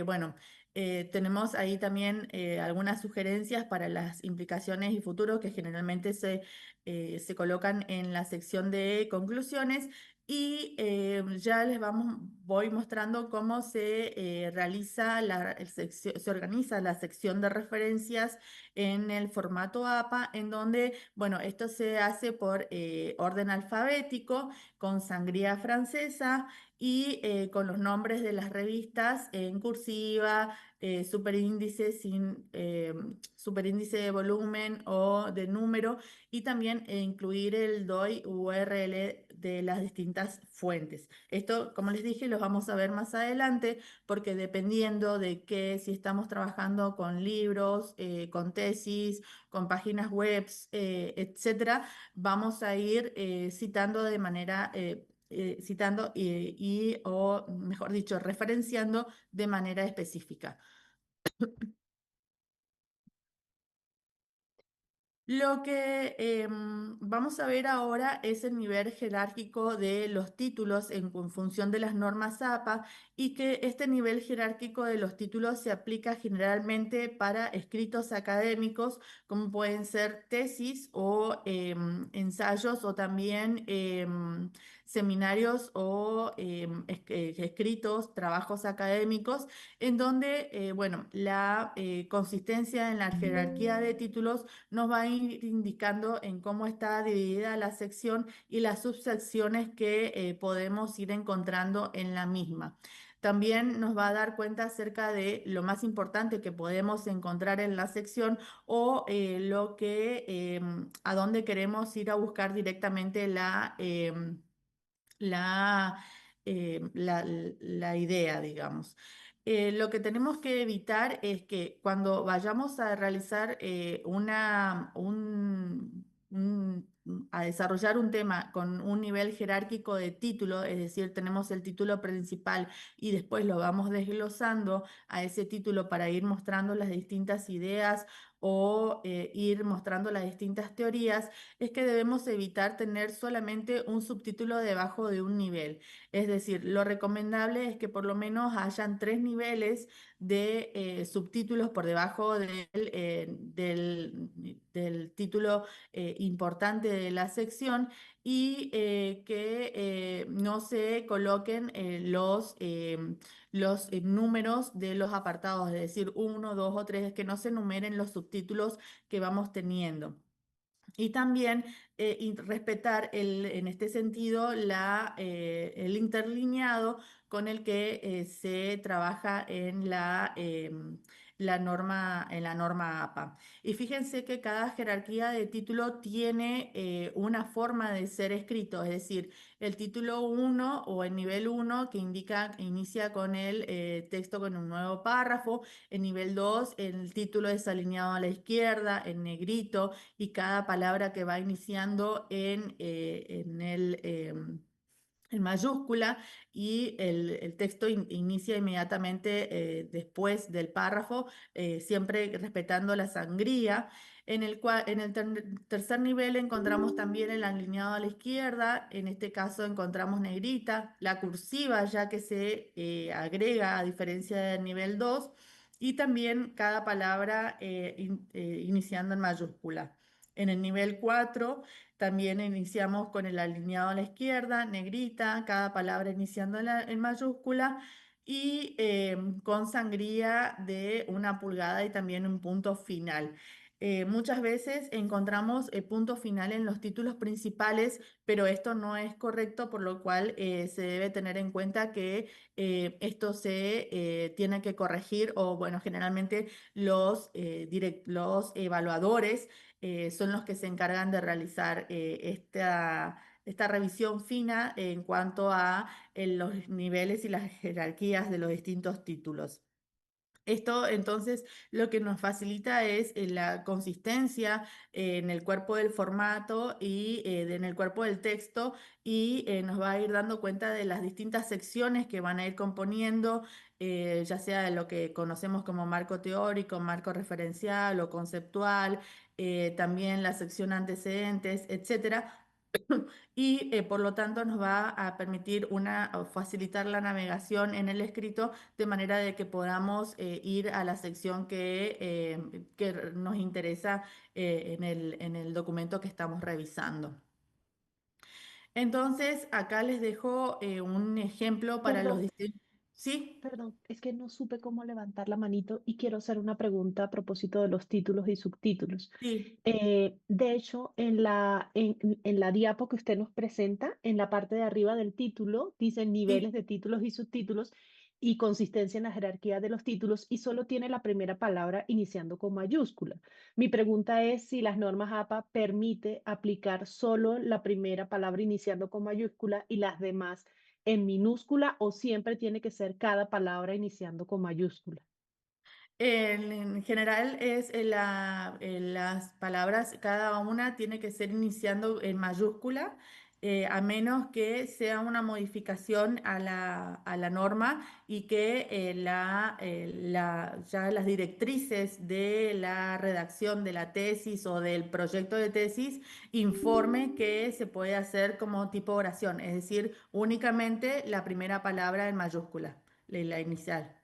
bueno, tenemos ahí también algunas sugerencias para las implicaciones y futuros que generalmente se colocan en la sección de conclusiones y ya voy mostrando cómo se realiza se organiza la sección de referencias en el formato APA, en donde, bueno, esto se hace por orden alfabético, con sangría francesa y con los nombres de las revistas en cursiva, superíndice superíndice de volumen o de número y también incluir el DOI URL de las distintas fuentes. Esto, como les dije, los vamos a ver más adelante porque dependiendo de que si estamos trabajando con libros, con tesis, con páginas web, etcétera, vamos a ir citando de manera citando o, mejor dicho, referenciando de manera específica. Lo que vamos a ver ahora es el nivel jerárquico de los títulos en función de las normas APA y que este nivel jerárquico de los títulos se aplica generalmente para escritos académicos como pueden ser tesis o ensayos o también seminarios o escritos, trabajos académicos en donde, bueno, la consistencia en la jerarquía de títulos nos va a ir indicando en cómo está dividida la sección y las subsecciones que podemos ir encontrando en la misma. También nos va a dar cuenta acerca de lo más importante que podemos encontrar en la sección o a dónde queremos ir a buscar directamente la, la idea, digamos. Lo que tenemos que evitar es que cuando vayamos a realizar a desarrollar un tema con un nivel jerárquico de título, es decir, tenemos el título principal y después lo vamos desglosando a ese título para ir mostrando las distintas ideas o ir mostrando las distintas teorías, es que debemos evitar tener solamente un subtítulo debajo de un nivel. Es decir, lo recomendable es que por lo menos hayan tres niveles de subtítulos por debajo del título importante de la sección y que no se coloquen los números de los apartados, es decir, uno, dos o tres, que no se numeren los subtítulos que vamos teniendo. Y también respetar en este sentido el interlineado con el que se trabaja en la norma APA. Y fíjense que cada jerarquía de título tiene una forma de ser escrito, es decir, el título uno o el nivel uno que inicia con el texto con un nuevo párrafo, el nivel 2 el título es alineado a la izquierda, en negrito, y cada palabra que va iniciando en mayúscula y el texto inicia inmediatamente después del párrafo, siempre respetando la sangría. En el tercer nivel encontramos también el alineado a la izquierda, en este caso encontramos negrita, la cursiva ya que se agrega a diferencia del nivel 2 y también cada palabra iniciando en mayúscula. En el nivel 4 también iniciamos con el alineado a la izquierda, negrita, cada palabra iniciando en mayúscula y con sangría de 1 pulgada y también un punto final. Muchas veces encontramos punto final en los títulos principales, pero esto no es correcto, por lo cual se debe tener en cuenta que esto se tiene que corregir o, bueno, generalmente los evaluadores son los que se encargan de realizar esta revisión fina en cuanto a los niveles y las jerarquías de los distintos títulos. Esto entonces lo que nos facilita es la consistencia en el cuerpo del formato y en el cuerpo del texto y nos va a ir dando cuenta de las distintas secciones que van a ir componiendo, ya sea de lo que conocemos como marco teórico, marco referencial o conceptual, también la sección antecedentes, etcétera. Y por lo tanto nos va a permitir o facilitar la navegación en el escrito de manera de que podamos ir a la sección que nos interesa en el documento que estamos revisando. Entonces, acá les dejo un ejemplo para los Perdón, distintos... ¿Sí? perdón, es que no supe cómo levantar la manito y quiero hacer una pregunta a propósito de los títulos y subtítulos. Sí, De hecho, en la diapo que usted nos presenta, en la parte de arriba del título, dice niveles sí. de títulos y subtítulos y consistencia en la jerarquía de los títulos y solo tiene la primera palabra iniciando con mayúscula. Mi pregunta es si las normas APA permite aplicar solo la primera palabra iniciando con mayúscula y las demás en minúscula o siempre tiene que ser cada palabra iniciando con mayúscula. En general es las palabras, cada una tiene que ser iniciando en mayúscula, a menos que sea una modificación a la norma y que ya las directrices de la redacción de la tesis o del proyecto de tesis informe que se puede hacer como tipo oración, es decir, únicamente la primera palabra en mayúscula, la inicial.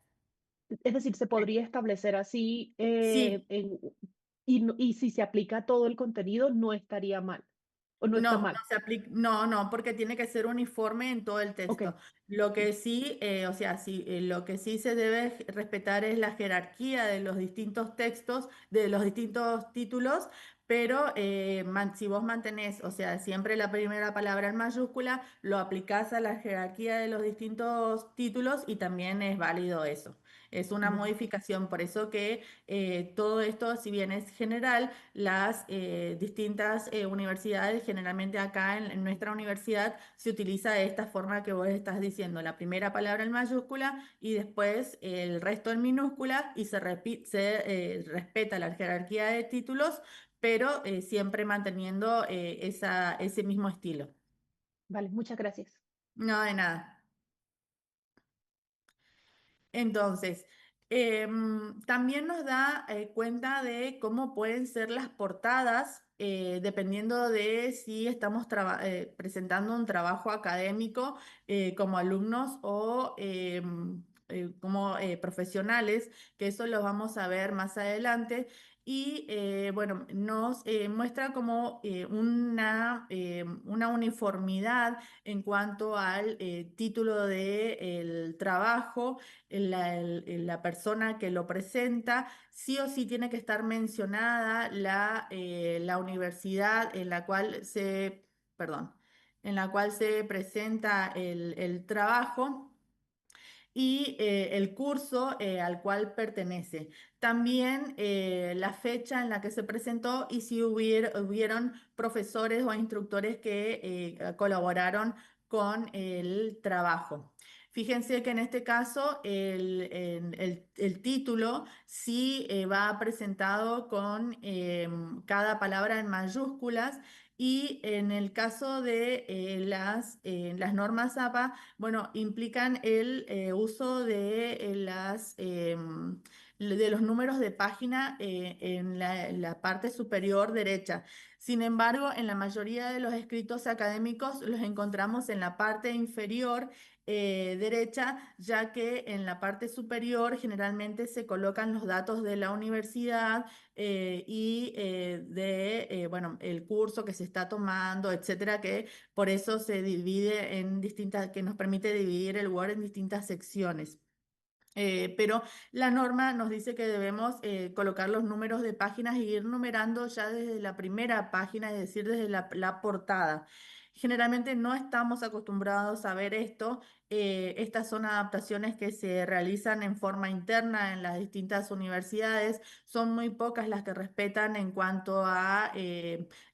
Es decir, se podría establecer así Sí. y si se aplica todo el contenido, no estaría mal o no está No, no mal. se aplica, no, no, porque tiene que ser uniforme en todo el Ok, texto. Lo que sí, o sea, sí, lo que sí se debe respetar es la jerarquía de los distintos textos, de los distintos títulos, pero si vos mantenés, o sea, siempre la primera palabra en mayúscula, lo aplicás a la jerarquía de los distintos títulos y también es válido eso. Es una bueno, modificación, por eso que todo esto, si bien es general, las distintas universidades, generalmente acá en nuestra universidad, se utiliza de esta forma que vos estás diciendo, la primera palabra en mayúscula y después el resto en minúscula y se respeta la jerarquía de títulos, pero siempre manteniendo ese mismo estilo. vale, muchas gracias. No de nada. Entonces, también nos da cuenta de cómo pueden ser las portadas, dependiendo de si estamos presentando un trabajo académico como alumnos o como profesionales, que eso lo vamos a ver más adelante. Y bueno, nos muestra como una uniformidad en cuanto al título del trabajo la persona que lo presenta, sí o sí tiene que estar mencionada la universidad en la cual perdón, en la cual se presenta el trabajo. y el curso al cual pertenece. También la fecha en la que se presentó y si hubieron profesores o instructores que colaboraron con el trabajo. Fíjense que en este caso el título sí va presentado con cada palabra en mayúsculas y en el caso de las normas APA, bueno, implican el uso de de los números de página en en la parte superior derecha. Sin embargo, en la mayoría de los escritos académicos los encontramos en la parte inferior derecha, ya que en la parte superior generalmente se colocan los datos de la universidad bueno, el curso que se está tomando, etcétera, que por eso se divide en distintas, que nos permite dividir el Word en distintas secciones. Pero la norma nos dice que debemos colocar los números de páginas y ir numerando ya desde la primera página, es decir, desde la portada. Generalmente no estamos acostumbrados a ver esto. Estas son adaptaciones que se realizan en forma interna en las distintas universidades. Son muy pocas las que respetan en cuanto a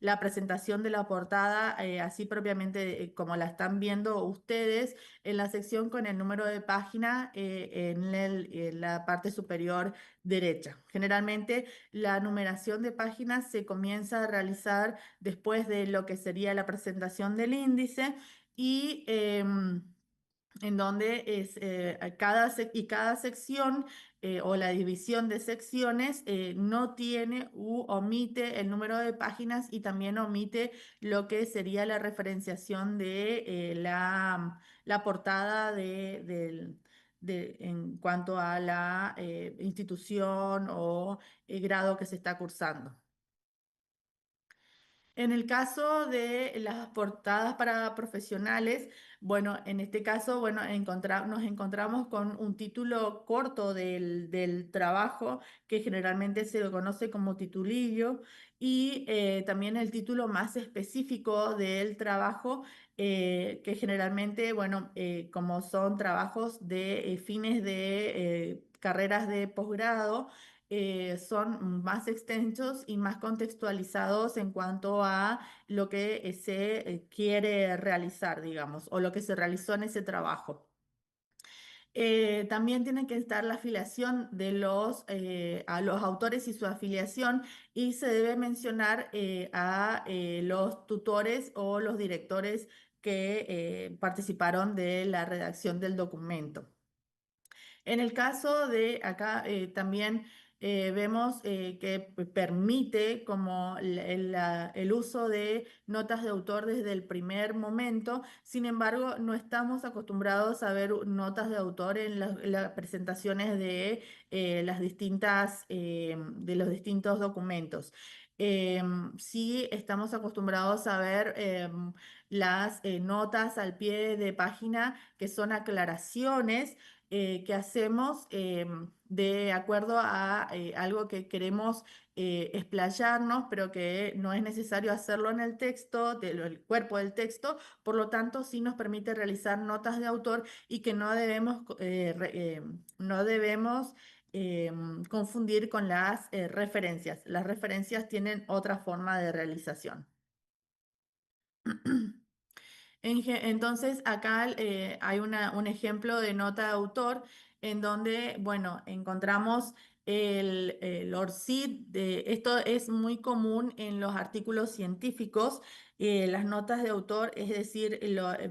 la presentación de la portada, así propiamente como la están viendo ustedes en la sección con el número de página en la parte superior derecha. Generalmente la numeración de páginas se comienza a realizar después de lo que sería la presentación del índice y en donde es cada sección o la división de secciones no tiene u omite el número de páginas y también omite lo que sería la referenciación de la portada en cuanto a la institución o grado que se está cursando. En el caso de las portadas para profesionales, bueno, en este caso, bueno, nos encontramos con un título corto del trabajo, que generalmente se lo conoce como titulillo, y también el título más específico del trabajo, que generalmente, bueno, como son trabajos de fines de carreras de posgrado, son más extensos y más contextualizados en cuanto a lo que se quiere realizar, digamos, o lo que se realizó en ese trabajo. También tiene que estar la afiliación de a los autores y su afiliación y se debe mencionar a los tutores o los directores que participaron de la redacción del documento. En el caso de acá también vemos que permite como el uso de notas de autor desde el primer momento. Sin embargo, no estamos acostumbrados a ver notas de autor en las presentaciones de de los distintos documentos. Sí estamos acostumbrados a ver las notas al pie de página que son aclaraciones que hacemos de acuerdo a algo que queremos explayarnos, pero que no es necesario hacerlo en el texto, el cuerpo del texto, por lo tanto sí nos permite realizar notas de autor y que no debemos, no debemos confundir con las referencias. Las referencias tienen otra forma de realización. Entonces, acá hay un ejemplo de nota de autor en donde, bueno, encontramos el ORCID. Esto es muy común en los artículos científicos. Las notas de autor, es decir,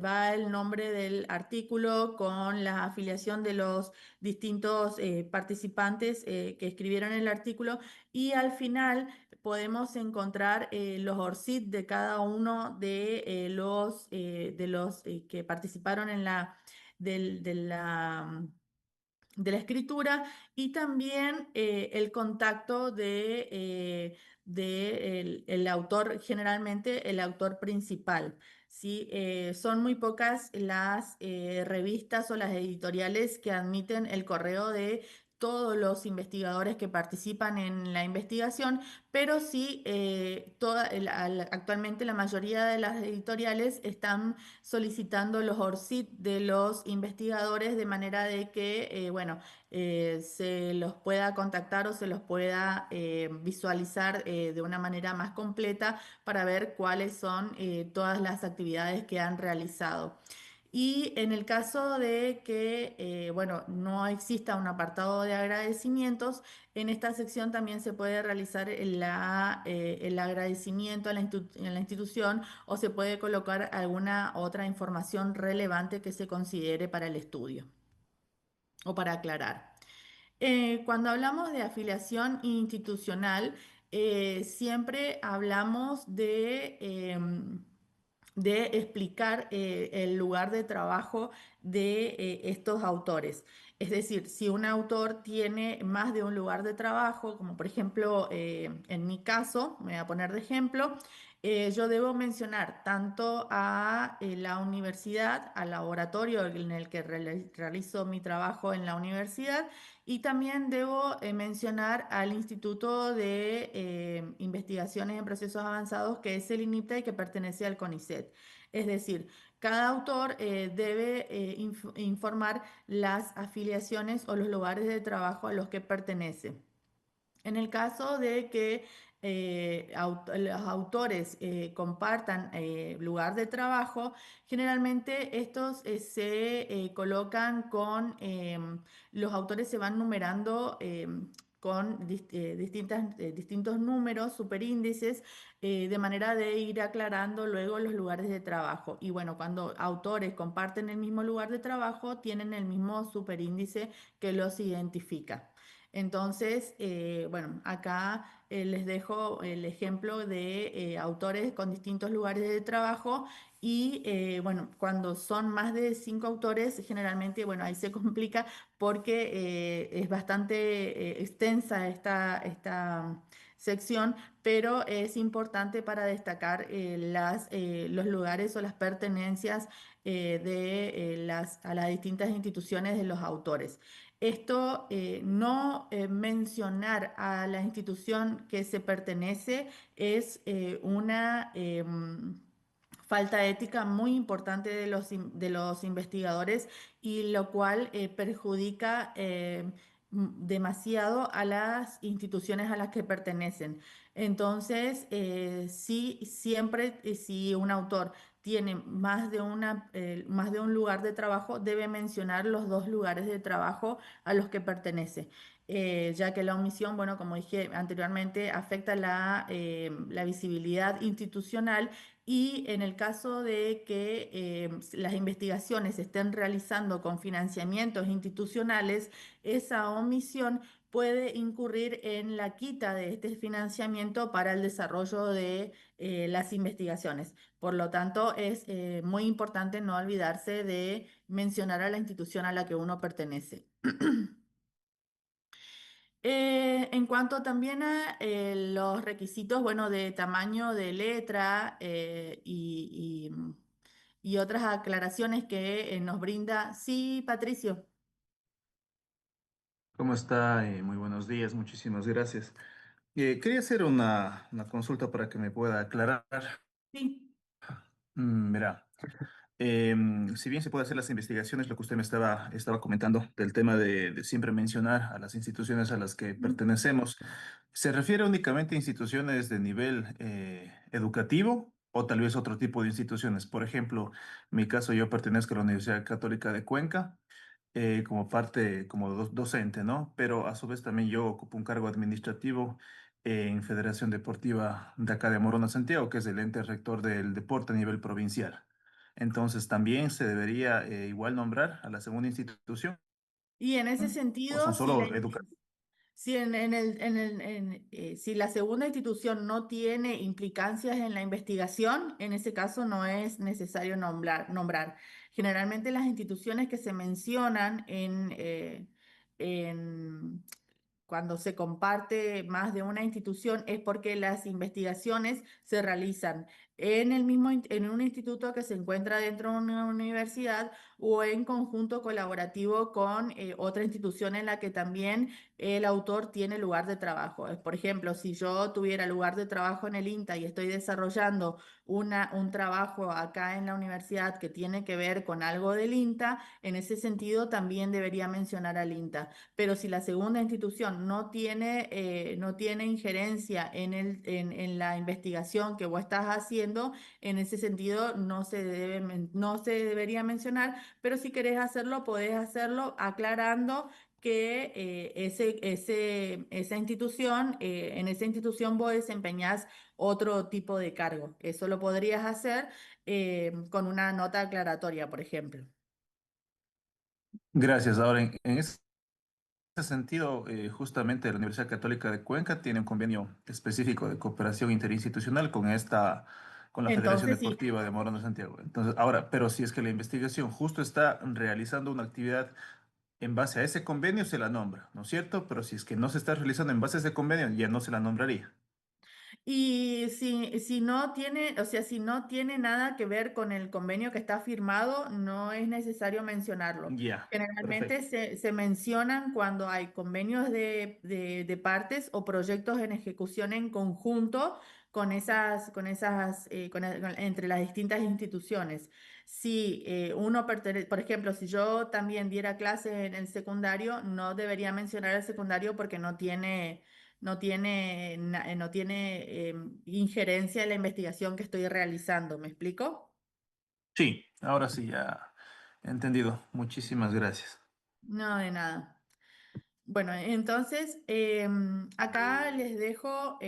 va el nombre del artículo con la afiliación de los distintos participantes que escribieron el artículo y al final podemos encontrar los ORCID de cada uno de los que participaron en de la escritura y también el contacto el autor, generalmente el autor principal. ¿Sí? Son muy pocas las revistas o las editoriales que admiten el correo de todos los investigadores que participan en la investigación, pero sí actualmente la mayoría de las editoriales están solicitando los ORCID de los investigadores de manera de que, bueno, se los pueda contactar o se los pueda visualizar de una manera más completa para ver cuáles son todas las actividades que han realizado. Y en el caso de que, bueno, no exista un apartado de agradecimientos, en esta sección también se puede realizar el agradecimiento a a la institución o se puede colocar alguna otra información relevante que se considere para el estudio o para aclarar. Cuando hablamos de afiliación institucional, siempre hablamos de explicar el lugar de trabajo de estos autores. Es decir, si un autor tiene más de un lugar de trabajo, como por ejemplo en mi caso, me voy a poner de ejemplo, yo debo mencionar tanto a la universidad, al laboratorio en el que realizo mi trabajo en la universidad, y también debo mencionar al Instituto de Investigaciones en Procesos Avanzados, que es el INIPTA y que pertenece al CONICET. Es decir, cada autor debe informar las afiliaciones o los lugares de trabajo a los que pertenece. En el caso de que los autores compartan lugar de trabajo, generalmente estos se colocan los autores se van numerando con distintos números, superíndices, de manera de ir aclarando luego los lugares de trabajo. Y bueno, cuando autores comparten el mismo lugar de trabajo, tienen el mismo superíndice que los identifica. Entonces, bueno, acá les dejo el ejemplo de autores con distintos lugares de trabajo y, bueno, cuando son más de 5 autores, generalmente, bueno, ahí se complica porque es bastante extensa esta sección, pero es importante para destacar los lugares o las pertenencias a las distintas instituciones de los autores. Esto, no mencionar a la institución que se pertenece es una falta ética muy importante de de los investigadores y lo cual perjudica demasiado a las instituciones a las que pertenecen. Entonces, sí, siempre, si un autor tiene más de un lugar de trabajo, debe mencionar los dos lugares de trabajo a los que pertenece, ya que la omisión, bueno, como dije anteriormente, afecta la visibilidad institucional y en el caso de que las investigaciones se estén realizando con financiamientos institucionales, esa omisión puede incurrir en la quita de este financiamiento para el desarrollo de las investigaciones. Por lo tanto, es muy importante no olvidarse de mencionar a la institución a la que uno pertenece. En cuanto también a los requisitos, bueno, de tamaño de letra y otras aclaraciones que nos brinda. Sí, Patricio. ¿Cómo está? Muy buenos días, muchísimas gracias. Quería hacer una consulta para que me pueda aclarar. Sí. Verá, si bien se puede hacer las investigaciones, lo que usted me estaba comentando del tema de siempre mencionar a las instituciones a las que pertenecemos, ¿se refiere únicamente a instituciones de nivel educativo o tal vez otro tipo de instituciones? Por ejemplo, en mi caso yo pertenezco a la Universidad Católica de Cuenca como parte, como docente, ¿no? Pero a su vez también yo ocupo un cargo administrativo en Federación Deportiva de acá de Morona, Santiago, que es el ente rector del deporte a nivel provincial. Entonces, también se debería igual nombrar a la segunda institución, Y en ese o sentido, son solo educativos. si si la segunda institución no tiene implicancias en la investigación, en ese caso no es necesario nombrar. Generalmente las instituciones que se mencionan en cuando se comparte más de una institución es porque las investigaciones se realizan en un instituto que se encuentra dentro de una universidad o en conjunto colaborativo con otra institución en la que también el autor tiene lugar de trabajo. Por ejemplo, si yo tuviera lugar de trabajo en el INTA y estoy desarrollando un trabajo acá en la universidad que tiene que ver con algo del INTA, en ese sentido también debería mencionar al INTA. Pero si la segunda institución no tiene injerencia en la investigación que vos estás haciendo, en ese sentido no se debería mencionar, pero si querés hacerlo, podés hacerlo aclarando que en esa institución vos desempeñás otro tipo de cargo. Eso lo podrías hacer con una nota aclaratoria, por ejemplo. Gracias. Ahora, en ese sentido, justamente la Universidad Católica de Cuenca tiene un convenio específico de cooperación interinstitucional con la Federación Entonces, sí. Deportiva de Morón de Santiago. Entonces, ahora, pero si es que la investigación justo está realizando una actividad en base a ese convenio, se la nombra, ¿no es cierto? Pero si es que no se está realizando en base a ese convenio, ya no se la nombraría. Y si no tiene, o sea, si no tiene nada que ver con el convenio que está firmado, no es necesario mencionarlo. Ya, Generalmente perfecto. se mencionan cuando hay convenios de partes o proyectos en ejecución en conjunto entre las distintas instituciones. Si uno pertenece, por ejemplo, si yo también diera clases en el secundario, no debería mencionar el secundario porque no tiene injerencia en la investigación que estoy realizando. ¿Me explico? Sí, ahora sí ya he entendido. Muchísimas gracias. No, de nada. Bueno, entonces acá les dejo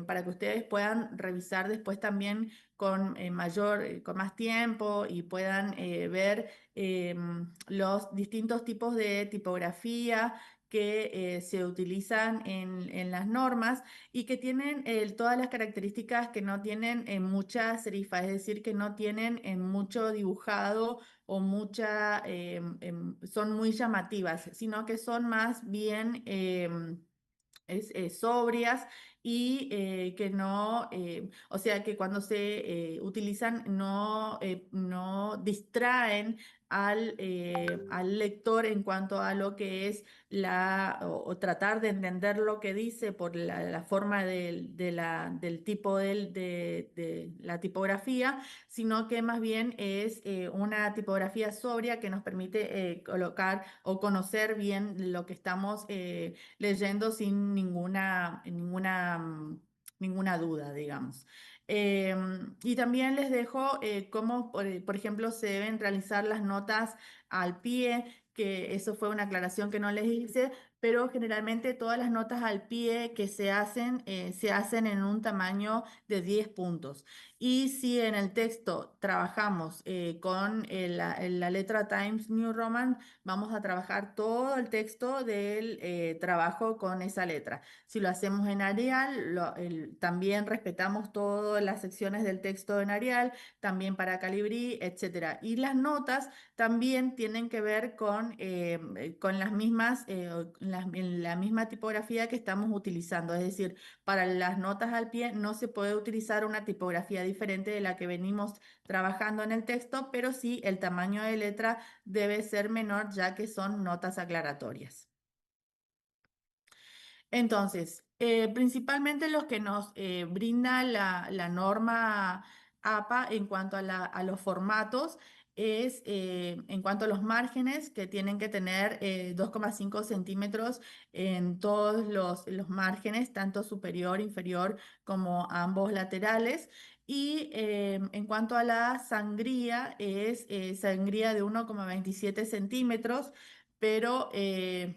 para que ustedes puedan revisar después también con más tiempo y puedan ver los distintos tipos de tipografía que se utilizan en las normas y que tienen todas las características que no tienen en mucha serifa, es decir, que no tienen en mucho dibujado o son muy llamativas, sino que son más bien sobrias y que no, o sea, que cuando se utilizan no distraen al lector en cuanto a lo que es o tratar de entender lo que dice por la forma del tipo de la tipografía, sino que más bien es una tipografía sobria que nos permite colocar o conocer bien lo que estamos leyendo sin ninguna duda, digamos. Y también les dejo cómo, por ejemplo, se deben realizar las notas al pie, que eso fue una aclaración que no les hice, pero generalmente todas las notas al pie que se hacen en un tamaño de 10 puntos. Y si en el texto trabajamos con la letra Times New Roman, vamos a trabajar todo el texto del trabajo con esa letra. Si lo hacemos en Arial, también respetamos todas las secciones del texto en Arial, también para Calibri, etcétera. Y las notas también tienen que ver con las mismas, la misma tipografía que estamos utilizando. Es decir, para las notas al pie no se puede utilizar una tipografía diferente de la que venimos trabajando en el texto, pero sí el tamaño de letra debe ser menor ya que son notas aclaratorias. Entonces, principalmente los que nos brinda la norma APA en cuanto a los formatos es en cuanto a los márgenes que tienen que tener 2,5 centímetros en todos los márgenes, tanto superior, inferior como ambos laterales. Y en cuanto a la sangría, es sangría de 1,27 centímetros, pero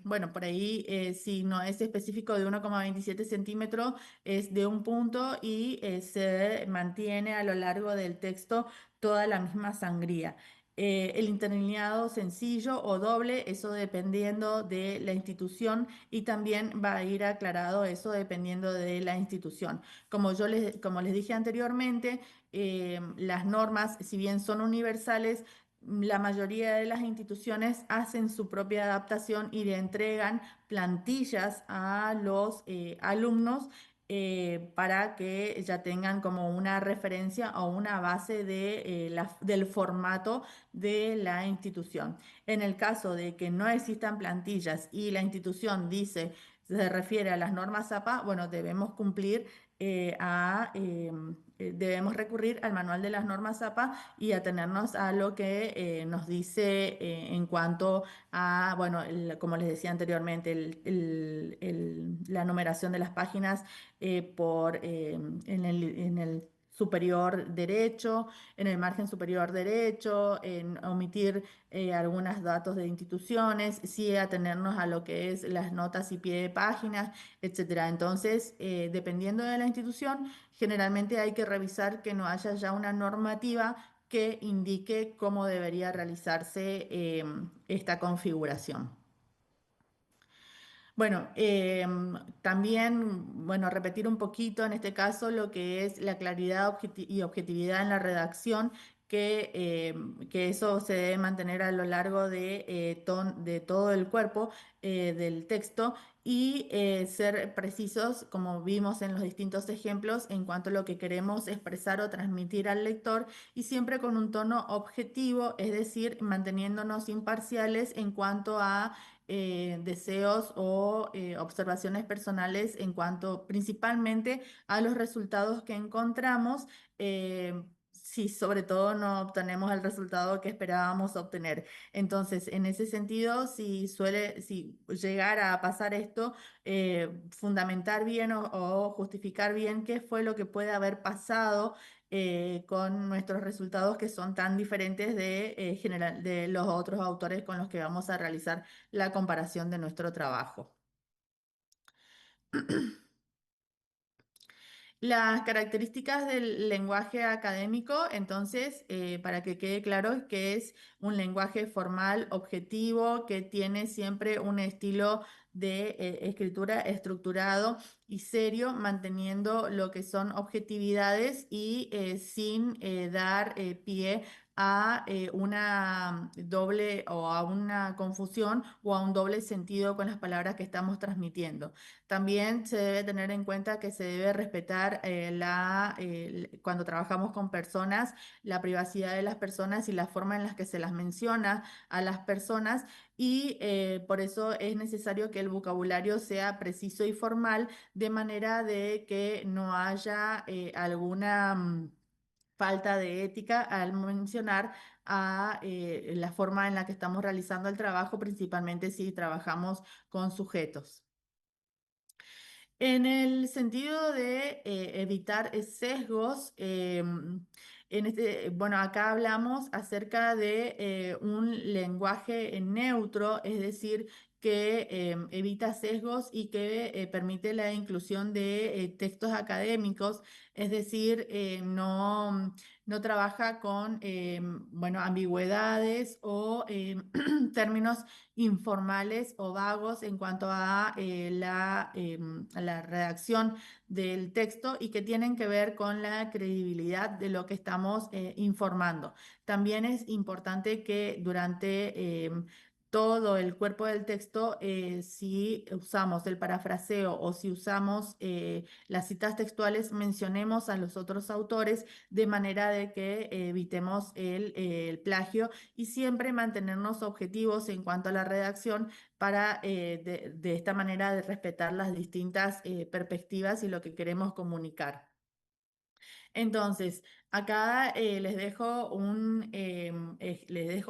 bueno, por ahí si no es específico de 1,27 centímetros, es de un punto y se mantiene a lo largo del texto toda la misma sangría. El interlineado sencillo o doble, eso dependiendo de la institución y también va a ir aclarado eso dependiendo de la institución. Como les dije anteriormente, las normas, si bien son universales, la mayoría de las instituciones hacen su propia adaptación y le entregan plantillas a los alumnos para que ya tengan como una referencia o una base de, del formato de la institución. En el caso de que no existan plantillas y la institución dice, se refiere a las normas APA, bueno, debemos cumplir debemos recurrir al manual de las normas APA y atenernos a lo que nos dice en cuanto a, bueno, como les decía anteriormente, la numeración de las páginas en el superior derecho, en el margen superior derecho, en omitir algunos datos de instituciones, sí atenernos a lo que es las notas y pie de páginas, etcétera. Entonces, dependiendo de la institución, generalmente hay que revisar que no haya ya una normativa que indique cómo debería realizarse esta configuración. Bueno, también, bueno, repetir un poquito en este caso lo que es la claridad y objetividad en la redacción, que eso se debe mantener a lo largo de todo el cuerpo del texto y ser precisos, como vimos en los distintos ejemplos, en cuanto a lo que queremos expresar o transmitir al lector y siempre con un tono objetivo, es decir, manteniéndonos imparciales en cuanto a deseos o observaciones personales en cuanto principalmente a los resultados que encontramos, si sobre todo no obtenemos el resultado que esperábamos obtener. Entonces, en ese sentido, si llegara a pasar esto, fundamentar bien o justificar bien qué fue lo que puede haber pasado con nuestros resultados que son tan diferentes de los otros autores con los que vamos a realizar la comparación de nuestro trabajo. Las características del lenguaje académico, entonces, para que quede claro, es que es un lenguaje formal, objetivo, que tiene siempre un estilo de escritura estructurado y serio, manteniendo lo que son objetividades y sin dar pie a una doble o a una confusión o a un doble sentido con las palabras que estamos transmitiendo. También se debe tener en cuenta que se debe respetar cuando trabajamos con personas, la privacidad de las personas y la forma en la que se las menciona a las personas y por eso es necesario que el vocabulario sea preciso y formal de manera de que no haya alguna falta de ética al mencionar a la forma en la que estamos realizando el trabajo, principalmente si trabajamos con sujetos. En el sentido de evitar sesgos, bueno, acá hablamos acerca de un lenguaje neutro, es decir, que evita sesgos y que permite la inclusión de textos académicos, es decir, no trabaja con, bueno, ambigüedades o términos informales o vagos en cuanto a a la redacción del texto y que tienen que ver con la credibilidad de lo que estamos informando. También es importante que durante todo el cuerpo del texto, si usamos el parafraseo o si usamos las citas textuales, mencionemos a los otros autores de manera de que evitemos el plagio y siempre mantenernos objetivos en cuanto a la redacción para de esta manera de respetar las distintas perspectivas y lo que queremos comunicar. Entonces, acá les dejo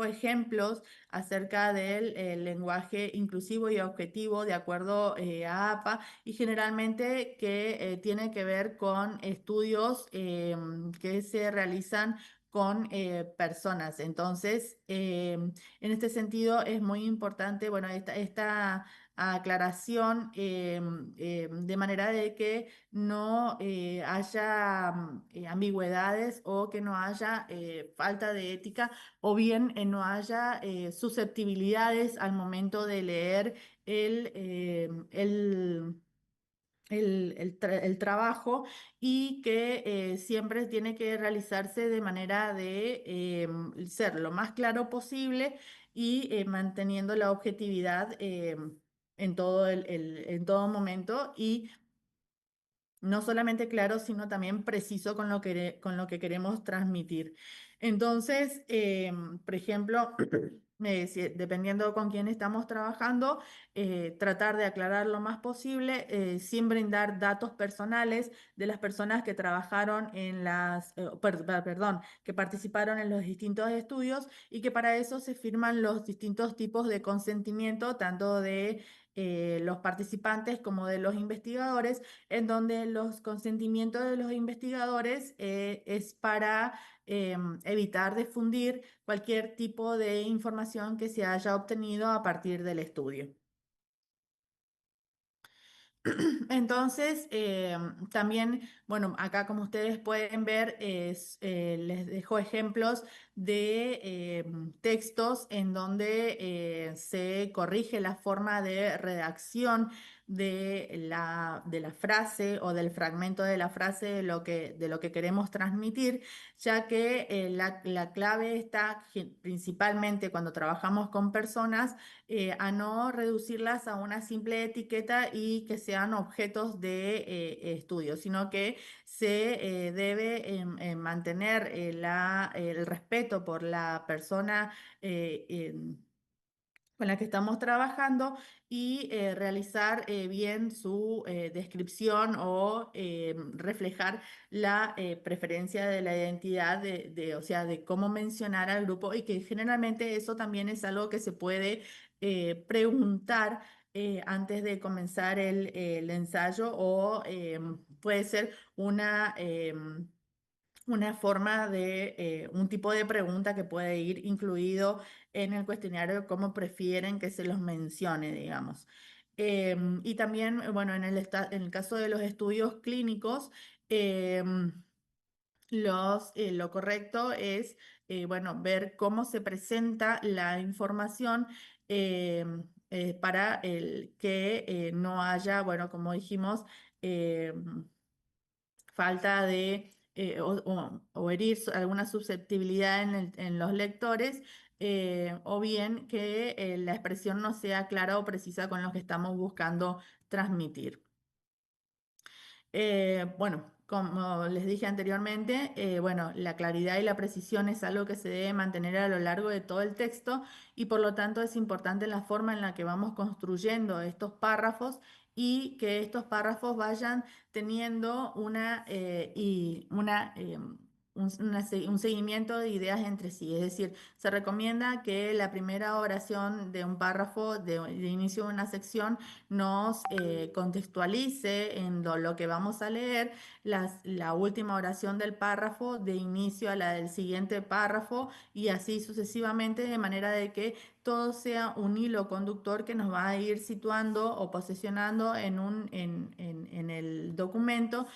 ejemplos acerca del lenguaje inclusivo y objetivo de acuerdo a APA y generalmente que tiene que ver con estudios que se realizan con personas. Entonces, en este sentido es muy importante, bueno, esta aclaración de manera de que no haya ambigüedades o que no haya falta de ética o bien no haya susceptibilidades al momento de leer el trabajo y que siempre tiene que realizarse de manera de ser lo más claro posible y manteniendo la objetividad en todo momento y no solamente claro, sino también preciso con lo que queremos transmitir. Entonces, por ejemplo, dependiendo con quién estamos trabajando, tratar de aclarar lo más posible, sin brindar datos personales de las personas que trabajaron perdón, que participaron en los distintos estudios y que para eso se firman los distintos tipos de consentimiento, tanto de los participantes como de los investigadores, en donde los consentimientos de los investigadores es para evitar difundir cualquier tipo de información que se haya obtenido a partir del estudio. Entonces, también, bueno, acá como ustedes pueden ver, les dejo ejemplos de textos en donde se corrige la forma de redacción de la frase o del fragmento de la frase de lo que queremos transmitir, ya que la clave está principalmente cuando trabajamos con personas, a no reducirlas a una simple etiqueta y que sean objetos de estudio, sino que se debe mantener el respeto por la persona con la que estamos trabajando y realizar bien su descripción o reflejar la preferencia de la identidad o sea, de cómo mencionar al grupo, y que generalmente eso también es algo que se puede preguntar antes de comenzar el ensayo, o puede ser una forma de un tipo de pregunta que puede ir incluido en el cuestionario, cómo prefieren que se los mencione, digamos. Y también, bueno, en el caso de los estudios clínicos, lo correcto es, bueno, ver cómo se presenta la información, para que no haya, bueno, como dijimos, falta de o herir alguna susceptibilidad en los lectores, o bien que la expresión no sea clara o precisa con lo que estamos buscando transmitir. Bueno, como les dije anteriormente, bueno, la claridad y la precisión es algo que se debe mantener a lo largo de todo el texto, y por lo tanto es importante la forma en la que vamos construyendo estos párrafos, y que estos párrafos vayan teniendo un seguimiento de ideas entre sí. Es decir, se recomienda que la primera oración de un párrafo de inicio de una sección nos contextualice en lo que vamos a leer, la última oración del párrafo de inicio a la del siguiente párrafo, y así sucesivamente, de manera de que todo sea un hilo conductor que nos va a ir situando o posicionando en el documento,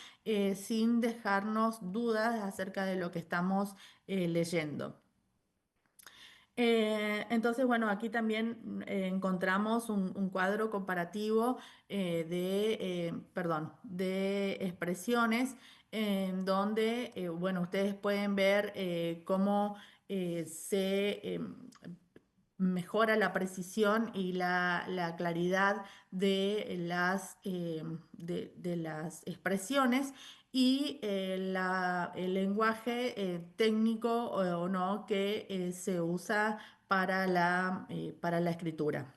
sin dejarnos dudas acerca de lo que estamos leyendo. Entonces, bueno, aquí también encontramos un cuadro comparativo perdón, de expresiones, en donde, bueno, ustedes pueden ver cómo se mejora la precisión y la claridad de las expresiones, y el lenguaje técnico o no que se usa para la escritura.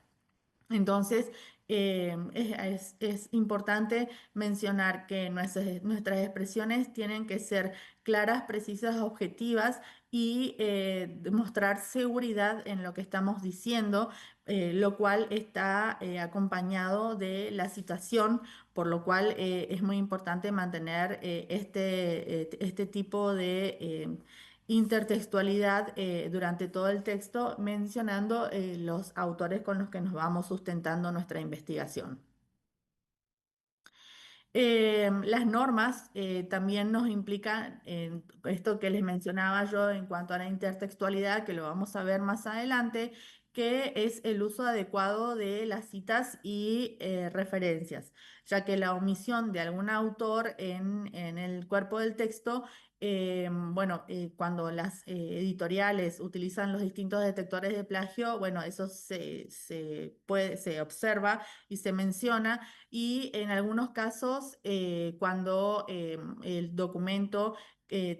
Entonces, es importante mencionar que nuestras expresiones tienen que ser claras, precisas, objetivas, y demostrar seguridad en lo que estamos diciendo, lo cual está acompañado de la citación, por lo cual es muy importante mantener este tipo de intertextualidad durante todo el texto, mencionando los autores con los que nos vamos sustentando nuestra investigación. Las normas también nos implican en esto que les mencionaba yo en cuanto a la intertextualidad, que lo vamos a ver más adelante, que es el uso adecuado de las citas y referencias, ya que la omisión de algún autor en el cuerpo del texto, bueno, cuando las editoriales utilizan los distintos detectores de plagio, bueno, eso se observa y se menciona, y en algunos casos, cuando el documento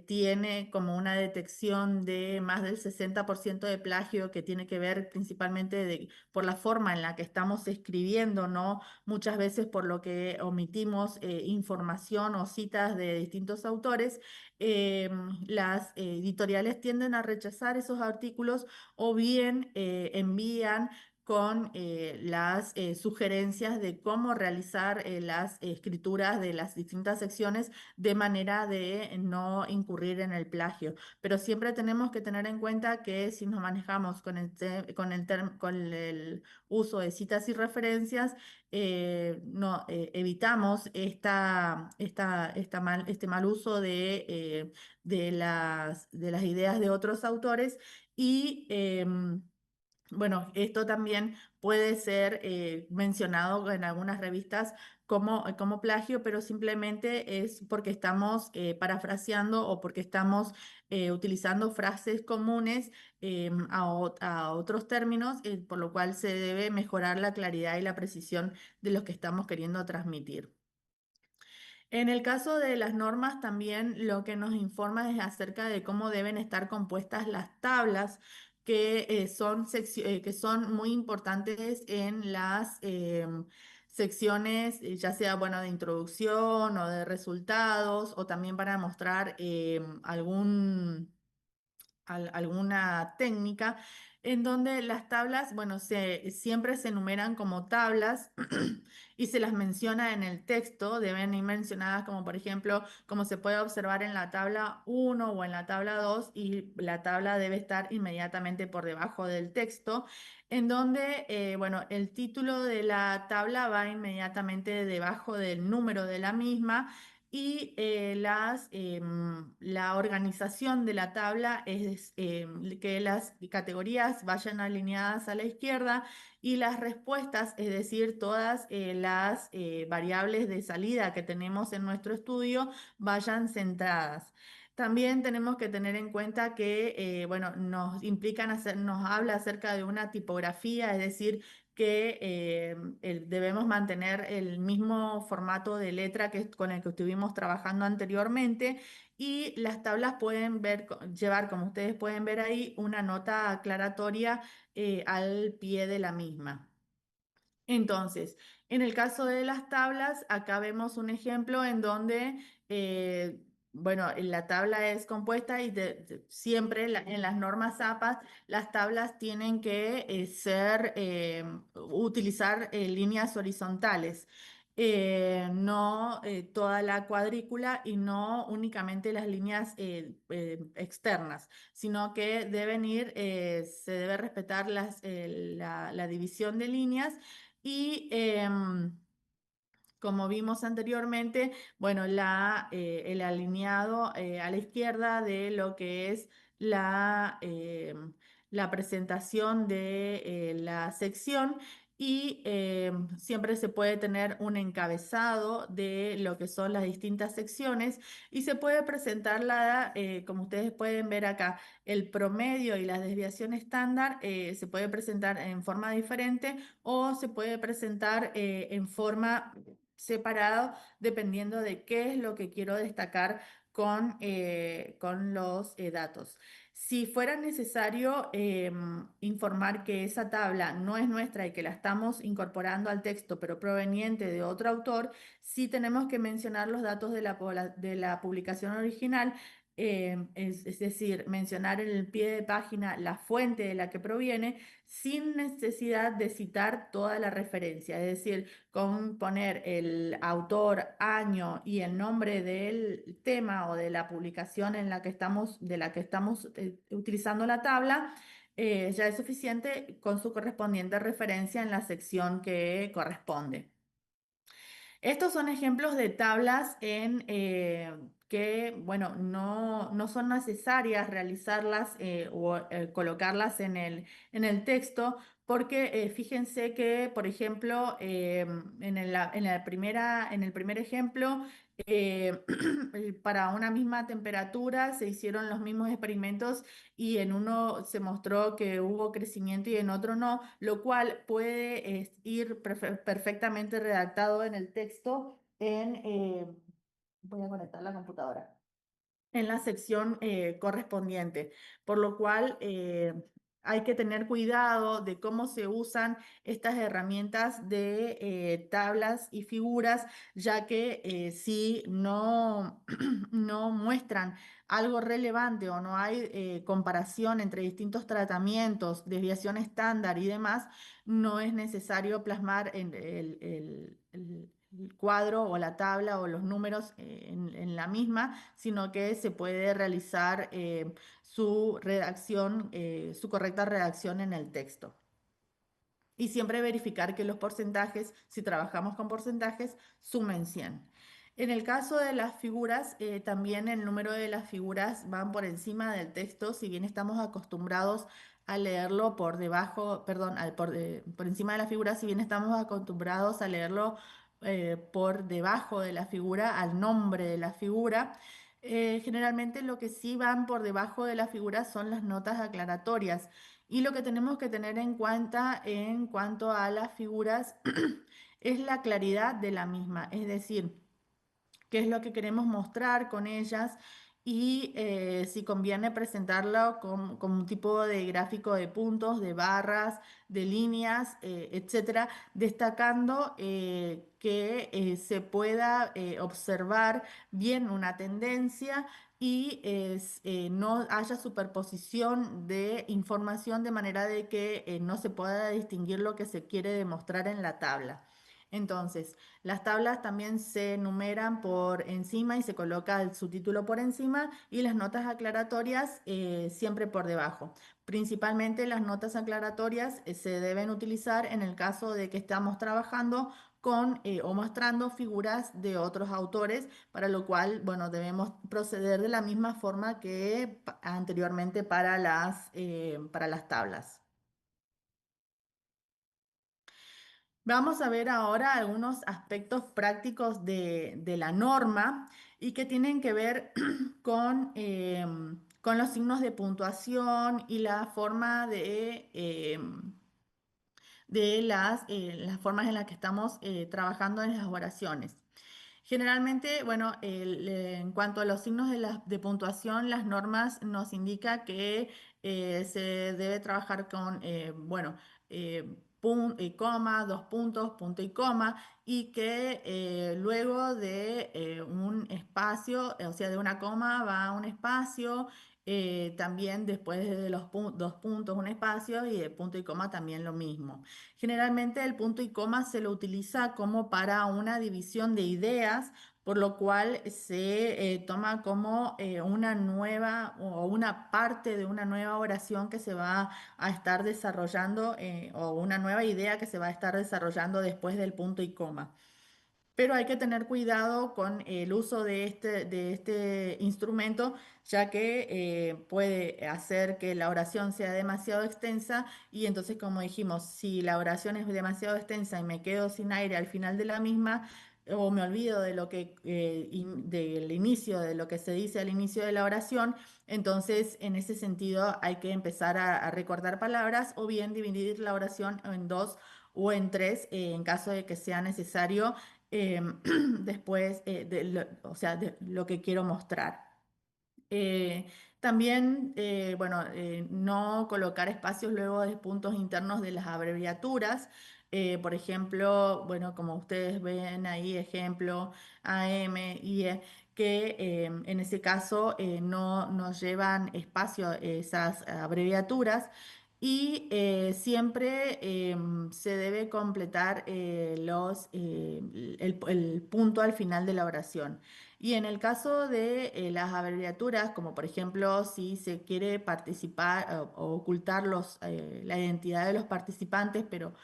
tiene como una detección de más del 60% de plagio, que tiene que ver principalmente por la forma en la que estamos escribiendo, ¿no? Muchas veces por lo que omitimos información o citas de distintos autores, las editoriales tienden a rechazar esos artículos o bien envían con las sugerencias de cómo realizar las escrituras de las distintas secciones de manera de no incurrir en el plagio. Pero siempre tenemos que tener en cuenta que si nos manejamos con el uso de citas y referencias, no, evitamos este mal uso de las ideas de otros autores y bueno, esto también puede ser mencionado en algunas revistas como plagio, pero simplemente es porque estamos parafraseando o porque estamos utilizando frases comunes a otros términos, por lo cual se debe mejorar la claridad y la precisión de lo que estamos queriendo transmitir. En el caso de las normas, también lo que nos informa es acerca de cómo deben estar compuestas las tablas, que son muy importantes en las secciones, ya sea, bueno, de introducción o de resultados, o también para mostrar alguna técnica, en donde las tablas, bueno, siempre se enumeran como tablas y se las menciona en el texto, deben ir mencionadas como por ejemplo, como se puede observar en la tabla 1 o en la tabla 2, y la tabla debe estar inmediatamente por debajo del texto, en donde, bueno, el título de la tabla va inmediatamente debajo del número de la misma, y la organización de la tabla es que las categorías vayan alineadas a la izquierda y las respuestas, es decir, todas las variables de salida que tenemos en nuestro estudio, vayan centradas. También tenemos que tener en cuenta que, bueno, nos habla acerca de una tipografía, es decir, que debemos mantener el mismo formato de letra con el que estuvimos trabajando anteriormente, y las tablas pueden llevar, como ustedes pueden ver ahí, una nota aclaratoria al pie de la misma. Entonces, en el caso de las tablas, acá vemos un ejemplo en donde, bueno, la tabla es compuesta y siempre en las normas APA las tablas tienen que utilizar líneas horizontales. No toda la cuadrícula y no únicamente las líneas externas, sino que se debe respetar la división de líneas, y como vimos anteriormente, bueno, el alineado a la izquierda de lo que es la presentación de la sección, y siempre se puede tener un encabezado de lo que son las distintas secciones, y se puede presentar como ustedes pueden ver acá, el promedio y la desviación estándar. Se puede presentar en forma diferente o se puede presentar en forma separado, dependiendo de qué es lo que quiero destacar con los datos. Si fuera necesario informar que esa tabla no es nuestra y que la estamos incorporando al texto, pero proveniente de otro autor, sí tenemos que mencionar los datos de la publicación original, es decir, mencionar en el pie de página la fuente de la que proviene, sin necesidad de citar toda la referencia, es decir, con poner el autor, año y el nombre del tema o de la publicación de la que estamos utilizando la tabla, ya es suficiente con su correspondiente referencia en la sección que corresponde. Estos son ejemplos de tablas que, bueno, no son necesarias realizarlas o colocarlas en el texto, porque fíjense que, por ejemplo, en el primer ejemplo, para una misma temperatura se hicieron los mismos experimentos y en uno se mostró que hubo crecimiento y en otro no, lo cual puede ir perfectamente redactado en el texto voy a conectar la computadora en la sección correspondiente, por lo cual hay que tener cuidado de cómo se usan estas herramientas de tablas y figuras, ya que si no, no muestran algo relevante o no hay comparación entre distintos tratamientos, desviación estándar y demás, no es necesario plasmar en el cuadro o la tabla o los números en la misma, sino que se puede realizar su redacción, su correcta redacción en el texto. Y siempre verificar que los porcentajes, si trabajamos con porcentajes, sumen 100. En el caso de las figuras, también el número de las figuras van por encima del texto, si bien estamos acostumbrados a leerlo por debajo, perdón, por encima de la figura, si bien estamos acostumbrados a leerlo por debajo de la figura, al nombre de la figura. Generalmente lo que sí van por debajo de la figura son las notas aclaratorias. Y lo que tenemos que tener en cuenta en cuanto a las figuras es la claridad de la misma, es decir, qué es lo que queremos mostrar con ellas y si conviene presentarlo como un tipo de gráfico de puntos, de barras, de líneas, etcétera, destacando que se pueda observar bien una tendencia y no haya superposición de información de manera de que no se pueda distinguir lo que se quiere demostrar en la tabla. Entonces, las tablas también se numeran por encima y se coloca el subtítulo por encima y las notas aclaratorias siempre por debajo. Principalmente las notas aclaratorias se deben utilizar en el caso de que estamos trabajando con o mostrando figuras de otros autores, para lo cual, bueno, debemos proceder de la misma forma que anteriormente para las tablas. Vamos a ver ahora algunos aspectos prácticos de la norma y que tienen que ver con los signos de puntuación y la forma de las formas en las que estamos trabajando en las oraciones. Generalmente, bueno, en cuanto a los signos de puntuación, las normas nos indica que se debe trabajar con, bueno, coma, dos puntos, punto y coma, y que luego de un espacio, o sea, de una coma va un espacio, también después de los dos puntos un espacio y de punto y coma también lo mismo. Generalmente el punto y coma se lo utiliza como para una división de ideas, por lo cual se toma como una nueva o una parte de una nueva oración que se va a estar desarrollando o una nueva idea que se va a estar desarrollando después del punto y coma. Pero hay que tener cuidado con el uso de este instrumento, ya que puede hacer que la oración sea demasiado extensa y entonces, como dijimos, si la oración es demasiado extensa y me quedo sin aire al final de la misma, o me olvido de lo que, del inicio, de lo que se dice al inicio de la oración, entonces en ese sentido hay que empezar a recordar palabras o bien dividir la oración en dos o en tres en caso de que sea necesario después o sea, de lo que quiero mostrar. Eh, También, bueno, no colocar espacios luego de puntos internos de las abreviaturas. Por ejemplo, bueno, como ustedes ven ahí, ejemplo AM, IE, que en ese caso no llevan espacio esas abreviaturas. Y siempre se debe completar el punto al final de la oración. Y en el caso de las abreviaturas, como por ejemplo si se quiere participar o ocultar la identidad de los participantes, pero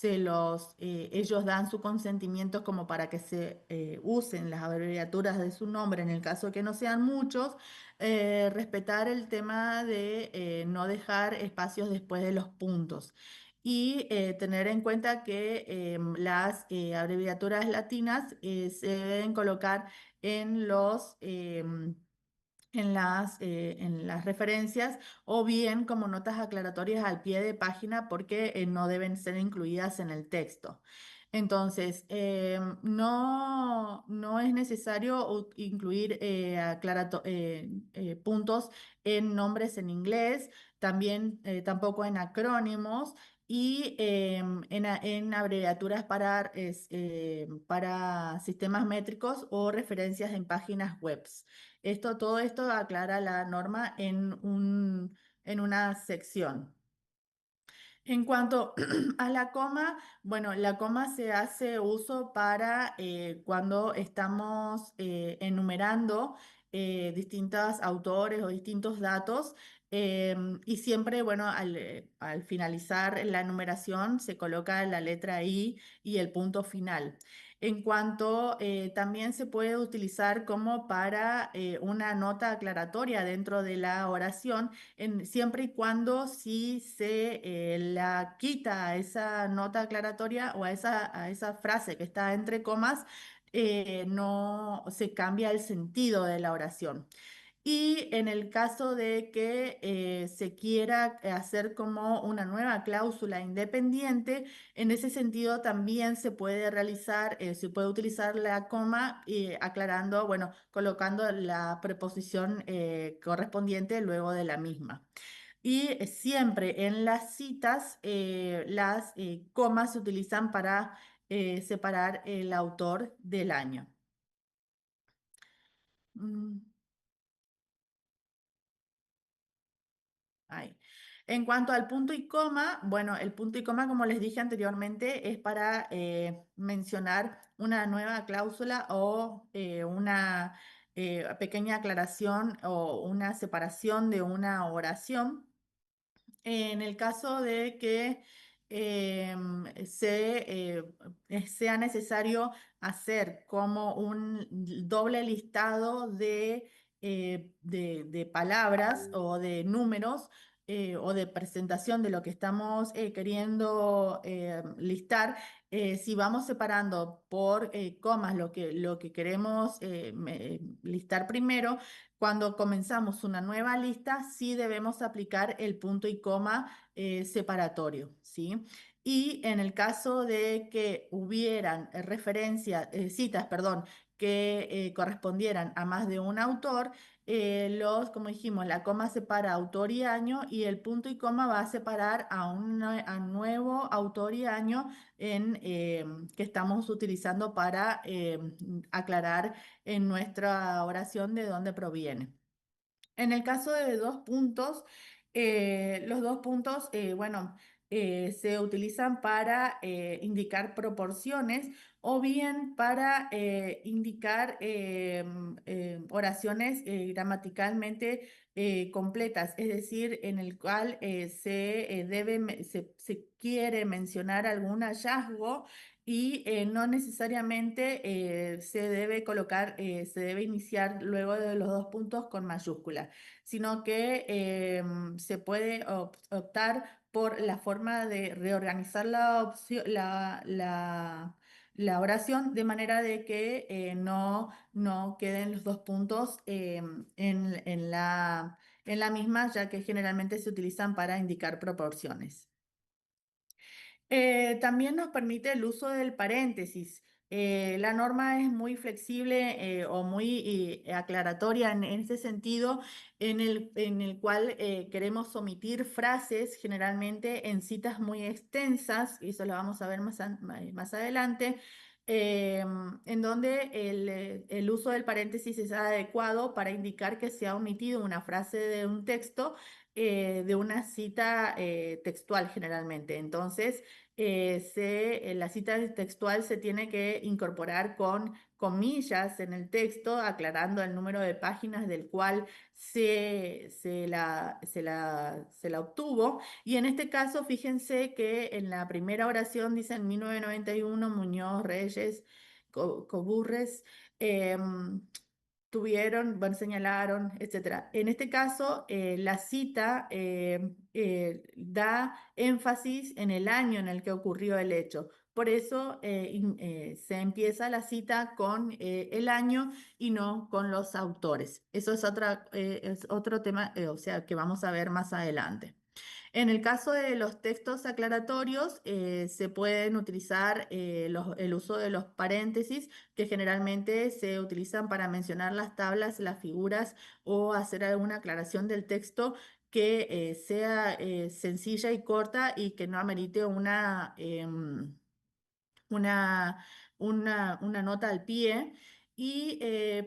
ellos dan su consentimiento como para que se usen las abreviaturas de su nombre, en el caso de que no sean muchos, respetar el tema de no dejar espacios después de los puntos. Y tener en cuenta que las abreviaturas latinas se deben colocar en en las referencias o bien como notas aclaratorias al pie de página porque no deben ser incluidas en el texto. Entonces, no es necesario incluir puntos en nombres en inglés, también tampoco en acrónimos y en abreviaturas para sistemas métricos o referencias en páginas web. Todo esto aclara la norma en una sección. En cuanto a la coma, bueno, la coma se hace uso para cuando estamos enumerando distintos autores o distintos datos y siempre, bueno, al finalizar la enumeración se coloca la letra I y el punto final. En cuanto también se puede utilizar como para una nota aclaratoria dentro de la oración siempre y cuando si se la quita a esa nota aclaratoria o a esa frase que está entre comas, no se cambia el sentido de la oración. Y en el caso de que se quiera hacer como una nueva cláusula independiente, en ese sentido también se puede realizar, se puede utilizar la coma aclarando, bueno, colocando la preposición correspondiente luego de la misma. Y siempre en las citas, las comas se utilizan para separar el autor del año. Mm. Ahí. En cuanto al punto y coma, bueno, el punto y coma, como les dije anteriormente, es para mencionar una nueva cláusula o una pequeña aclaración o una separación de una oración. En el caso de que sea necesario hacer como un doble listado de palabras o de números o de presentación de lo que estamos queriendo listar, si vamos separando por comas lo que queremos listar primero, cuando comenzamos una nueva lista, sí debemos aplicar el punto y coma separatorio, ¿sí? Y en el caso de que hubieran citas, perdón, que correspondieran a más de un autor, como dijimos, la coma separa autor y año y el punto y coma va a separar a nuevo autor y año que estamos utilizando para aclarar en nuestra oración de dónde proviene. En el caso de dos puntos, los dos puntos, bueno, se utilizan para indicar proporciones o bien para indicar oraciones gramaticalmente completas, es decir, en el cual se quiere mencionar algún hallazgo y no necesariamente se debe colocar, se debe iniciar luego de los dos puntos con mayúscula, sino que se puede optar por la forma de reorganizar la oración de manera de que no queden los dos puntos en la misma, ya que generalmente se utilizan para indicar proporciones. También nos permite el uso del paréntesis. La norma es muy flexible o muy aclaratoria en ese sentido, en el cual queremos omitir frases generalmente en citas muy extensas, y eso lo vamos a ver más adelante, en donde el uso del paréntesis es adecuado para indicar que se ha omitido una frase de un texto de una cita textual generalmente. Entonces, la cita textual se tiene que incorporar con comillas en el texto, aclarando el número de páginas del cual se la obtuvo. Y en este caso, fíjense que en la primera oración dice en 1991 Muñoz, Reyes, Coburres. Tuvieron, bueno, señalaron, etcétera. En este caso, la cita da énfasis en el año en el que ocurrió el hecho. Por eso se empieza la cita con el año y no con los autores. Eso es otro tema, o sea, que vamos a ver más adelante. En el caso de los textos aclaratorios, se pueden utilizar el uso de los paréntesis, que generalmente se utilizan para mencionar las tablas, las figuras o hacer alguna aclaración del texto que sea sencilla y corta y que no amerite una, una nota al pie y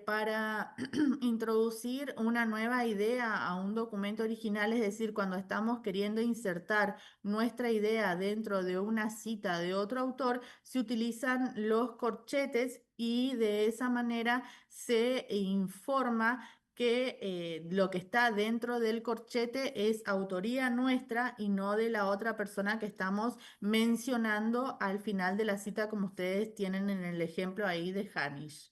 para introducir una nueva idea a un documento original, es decir, cuando estamos queriendo insertar nuestra idea dentro de una cita de otro autor, se utilizan los corchetes y de esa manera se informa que lo que está dentro del corchete es autoría nuestra y no de la otra persona que estamos mencionando al final de la cita, como ustedes tienen en el ejemplo ahí de Hanish.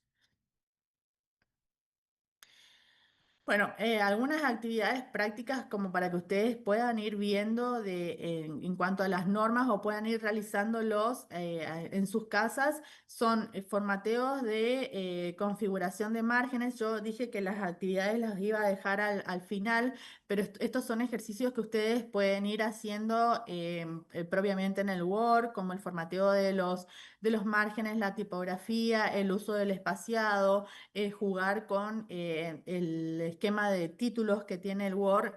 Bueno, algunas actividades prácticas como para que ustedes puedan ir viendo en cuanto a las normas o puedan ir realizándolos en sus casas son formateos de configuración de márgenes. Yo dije que las actividades las iba a dejar al final, pero estos son ejercicios que ustedes pueden ir haciendo propiamente en el Word, como el formateo de los márgenes, la tipografía, el uso del espaciado, jugar con el esquema de títulos que tiene el Word,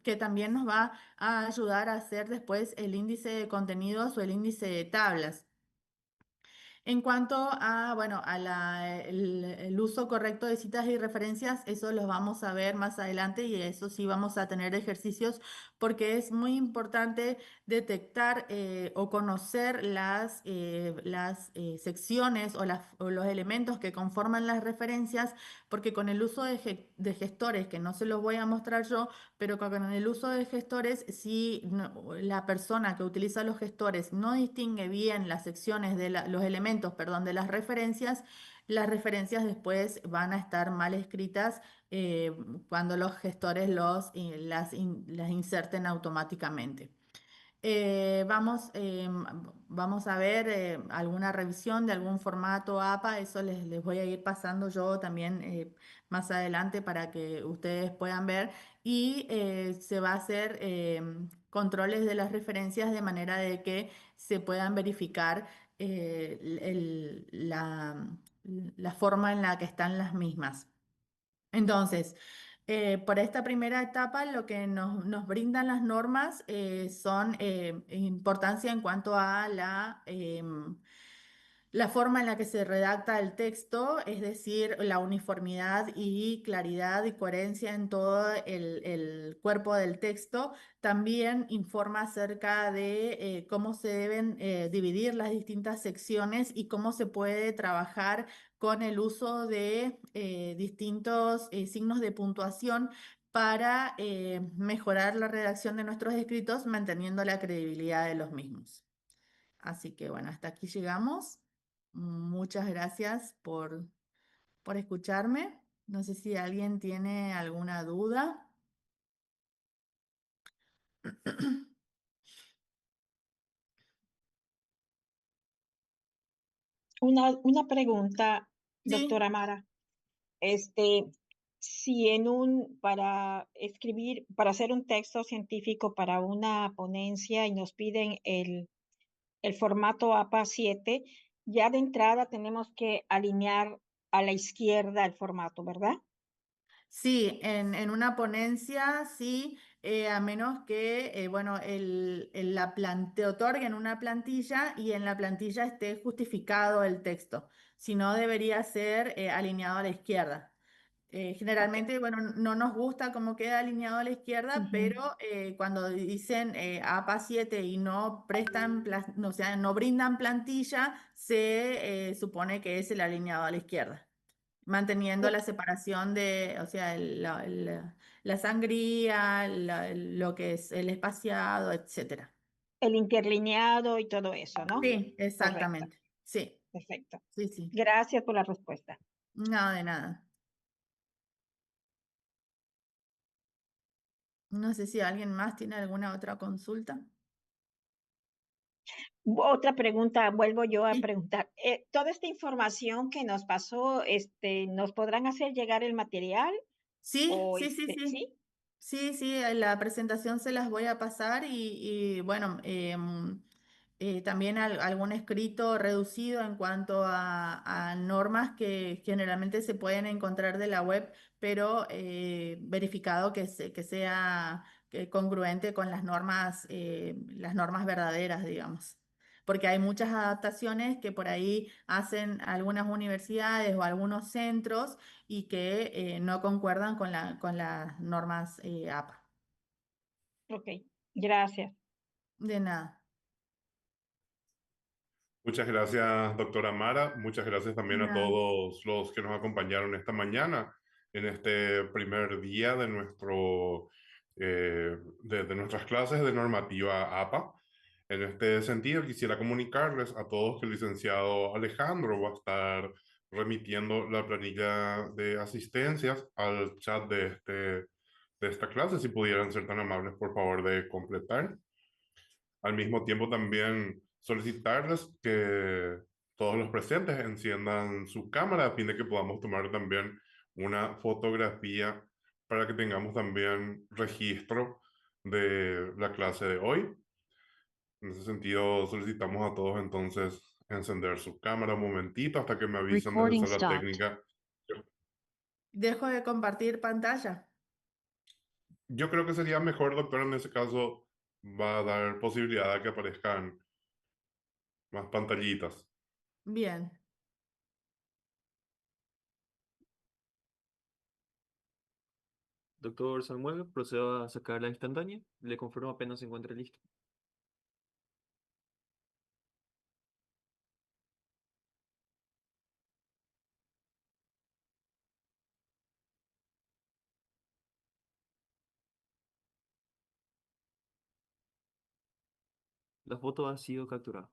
que también nos va a ayudar a hacer después el índice de contenidos o el índice de tablas. En cuanto a, bueno, el uso correcto de citas y referencias, eso los vamos a ver más adelante y eso sí vamos a tener ejercicios porque es muy importante detectar o conocer las secciones o los elementos que conforman las referencias, porque con el uso de gestores, que no se los voy a mostrar yo, pero con el uso de gestores, si la persona que utiliza los gestores no distingue bien las secciones de los elementos, perdón, de las referencias después van a estar mal escritas cuando los gestores las inserten automáticamente. Vamos a ver alguna revisión de algún formato APA, eso les voy a ir pasando yo también más adelante para que ustedes puedan ver y se va a hacer controles de las referencias de manera de que se puedan verificar la forma en la que están las mismas. Entonces, por esta primera etapa, lo que nos brindan las normas son importancia en cuanto a la forma en la que se redacta el texto, es decir, la uniformidad y claridad y coherencia en todo el cuerpo del texto. También informa acerca de cómo se deben dividir las distintas secciones y cómo se puede trabajar con el uso de distintos signos de puntuación para mejorar la redacción de nuestros escritos, manteniendo la credibilidad de los mismos. Así que bueno, hasta aquí llegamos. Muchas gracias por escucharme. No sé si alguien tiene alguna duda. Una pregunta, Sí, doctora Mara. Este, si para escribir, para hacer un texto científico para una ponencia y nos piden el formato APA 7, ya de entrada tenemos que alinear a la izquierda el formato, ¿verdad? sí, en una ponencia, sí, a menos que, bueno, te otorguen una plantilla y en la plantilla esté justificado el texto. Si no, debería ser alineado a la izquierda. Generalmente, bueno, no nos gusta cómo queda alineado a la izquierda, Ujú. pero cuando dicen APA 7 y no prestan, o sea, no brindan plantilla, se supone que es el alineado a la izquierda, manteniendo la Ok, separación de, o sea, la sangría, lo que es el espaciado, etcétera. el interlineado y todo eso, ¿no? Sí, Correcto, exactamente. Sí, perfecto. sí, sí. Gracias por la respuesta. Nada de nada. No sé si alguien más tiene alguna otra consulta. Otra pregunta, vuelvo yo a Sí. preguntar. Toda esta información que nos pasó, ¿nos podrán hacer llegar el material? Sí, O sí, sí, sí. ¿sí? Sí, sí, la presentación se las voy a pasar y, bueno, también algún escrito reducido en cuanto a normas que generalmente se pueden encontrar de la web, pero verificado que sea congruente con las normas verdaderas, digamos. Porque hay muchas adaptaciones que por ahí hacen algunas universidades o algunos centros y que no concuerdan con las normas APA. Ok, gracias. De nada. Muchas gracias, doctora Mara. Muchas gracias también a Nada. todos los que nos acompañaron esta mañana en este primer día de de nuestras clases de normativa APA. En este sentido, quisiera comunicarles a todos que el licenciado Alejandro va a estar remitiendo la planilla de asistencias al chat de esta clase. Si pudieran ser tan amables, por favor, de completar. Al mismo tiempo, también solicitarles que todos los presentes enciendan su cámara a fin de que podamos tomar también una fotografía para que tengamos también registro de la clase de hoy. En ese sentido, solicitamos a todos entonces encender su cámara un momentito hasta que me avisen desde Recording sala stopped. técnica. Dejo de compartir pantalla. Yo creo que sería mejor, doctor, en ese caso va a dar posibilidad de que aparezcan más pantallitas. Bien. Doctor Samuel, procedo a sacar la instantánea. Le confirmo apenas se encuentre listo. La foto ha sido capturada.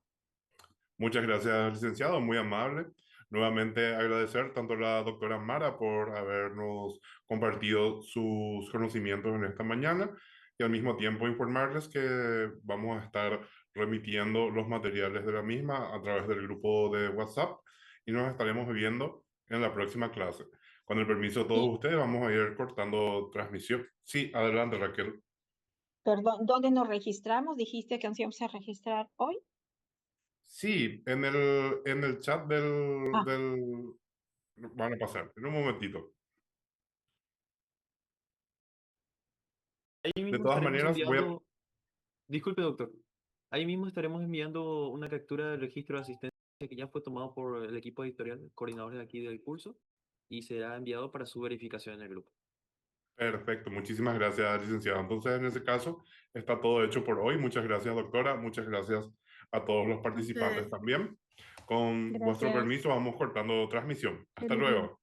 Muchas gracias, licenciado, muy amable. Nuevamente agradecer tanto a la doctora Mara por habernos compartido sus conocimientos en esta mañana y al mismo tiempo informarles que vamos a estar remitiendo los materiales de la misma a través del grupo de WhatsApp y nos estaremos viendo en la próxima clase. Con el permiso de todos Y, ustedes, vamos a ir cortando transmisión. Sí, adelante, Raquel. perdón, ¿dónde nos registramos? Dijiste que nos íbamos a registrar hoy. Sí, en el chat Ah, Van a pasar, en un momentito. Ahí De mismo todas estaremos maneras, enviando. Disculpe, doctor. Ahí mismo estaremos enviando una captura del registro de asistencia que ya fue tomado por el equipo editorial, coordinadores de aquí del curso, y será enviado para su verificación en el grupo. Perfecto, muchísimas gracias, licenciado. Entonces, en ese caso, está todo hecho por hoy. Muchas gracias, doctora. Muchas gracias a todos los participantes Ustedes. también. Con vuestro Gracias. permiso, vamos cortando transmisión. Hasta Feliz día. luego.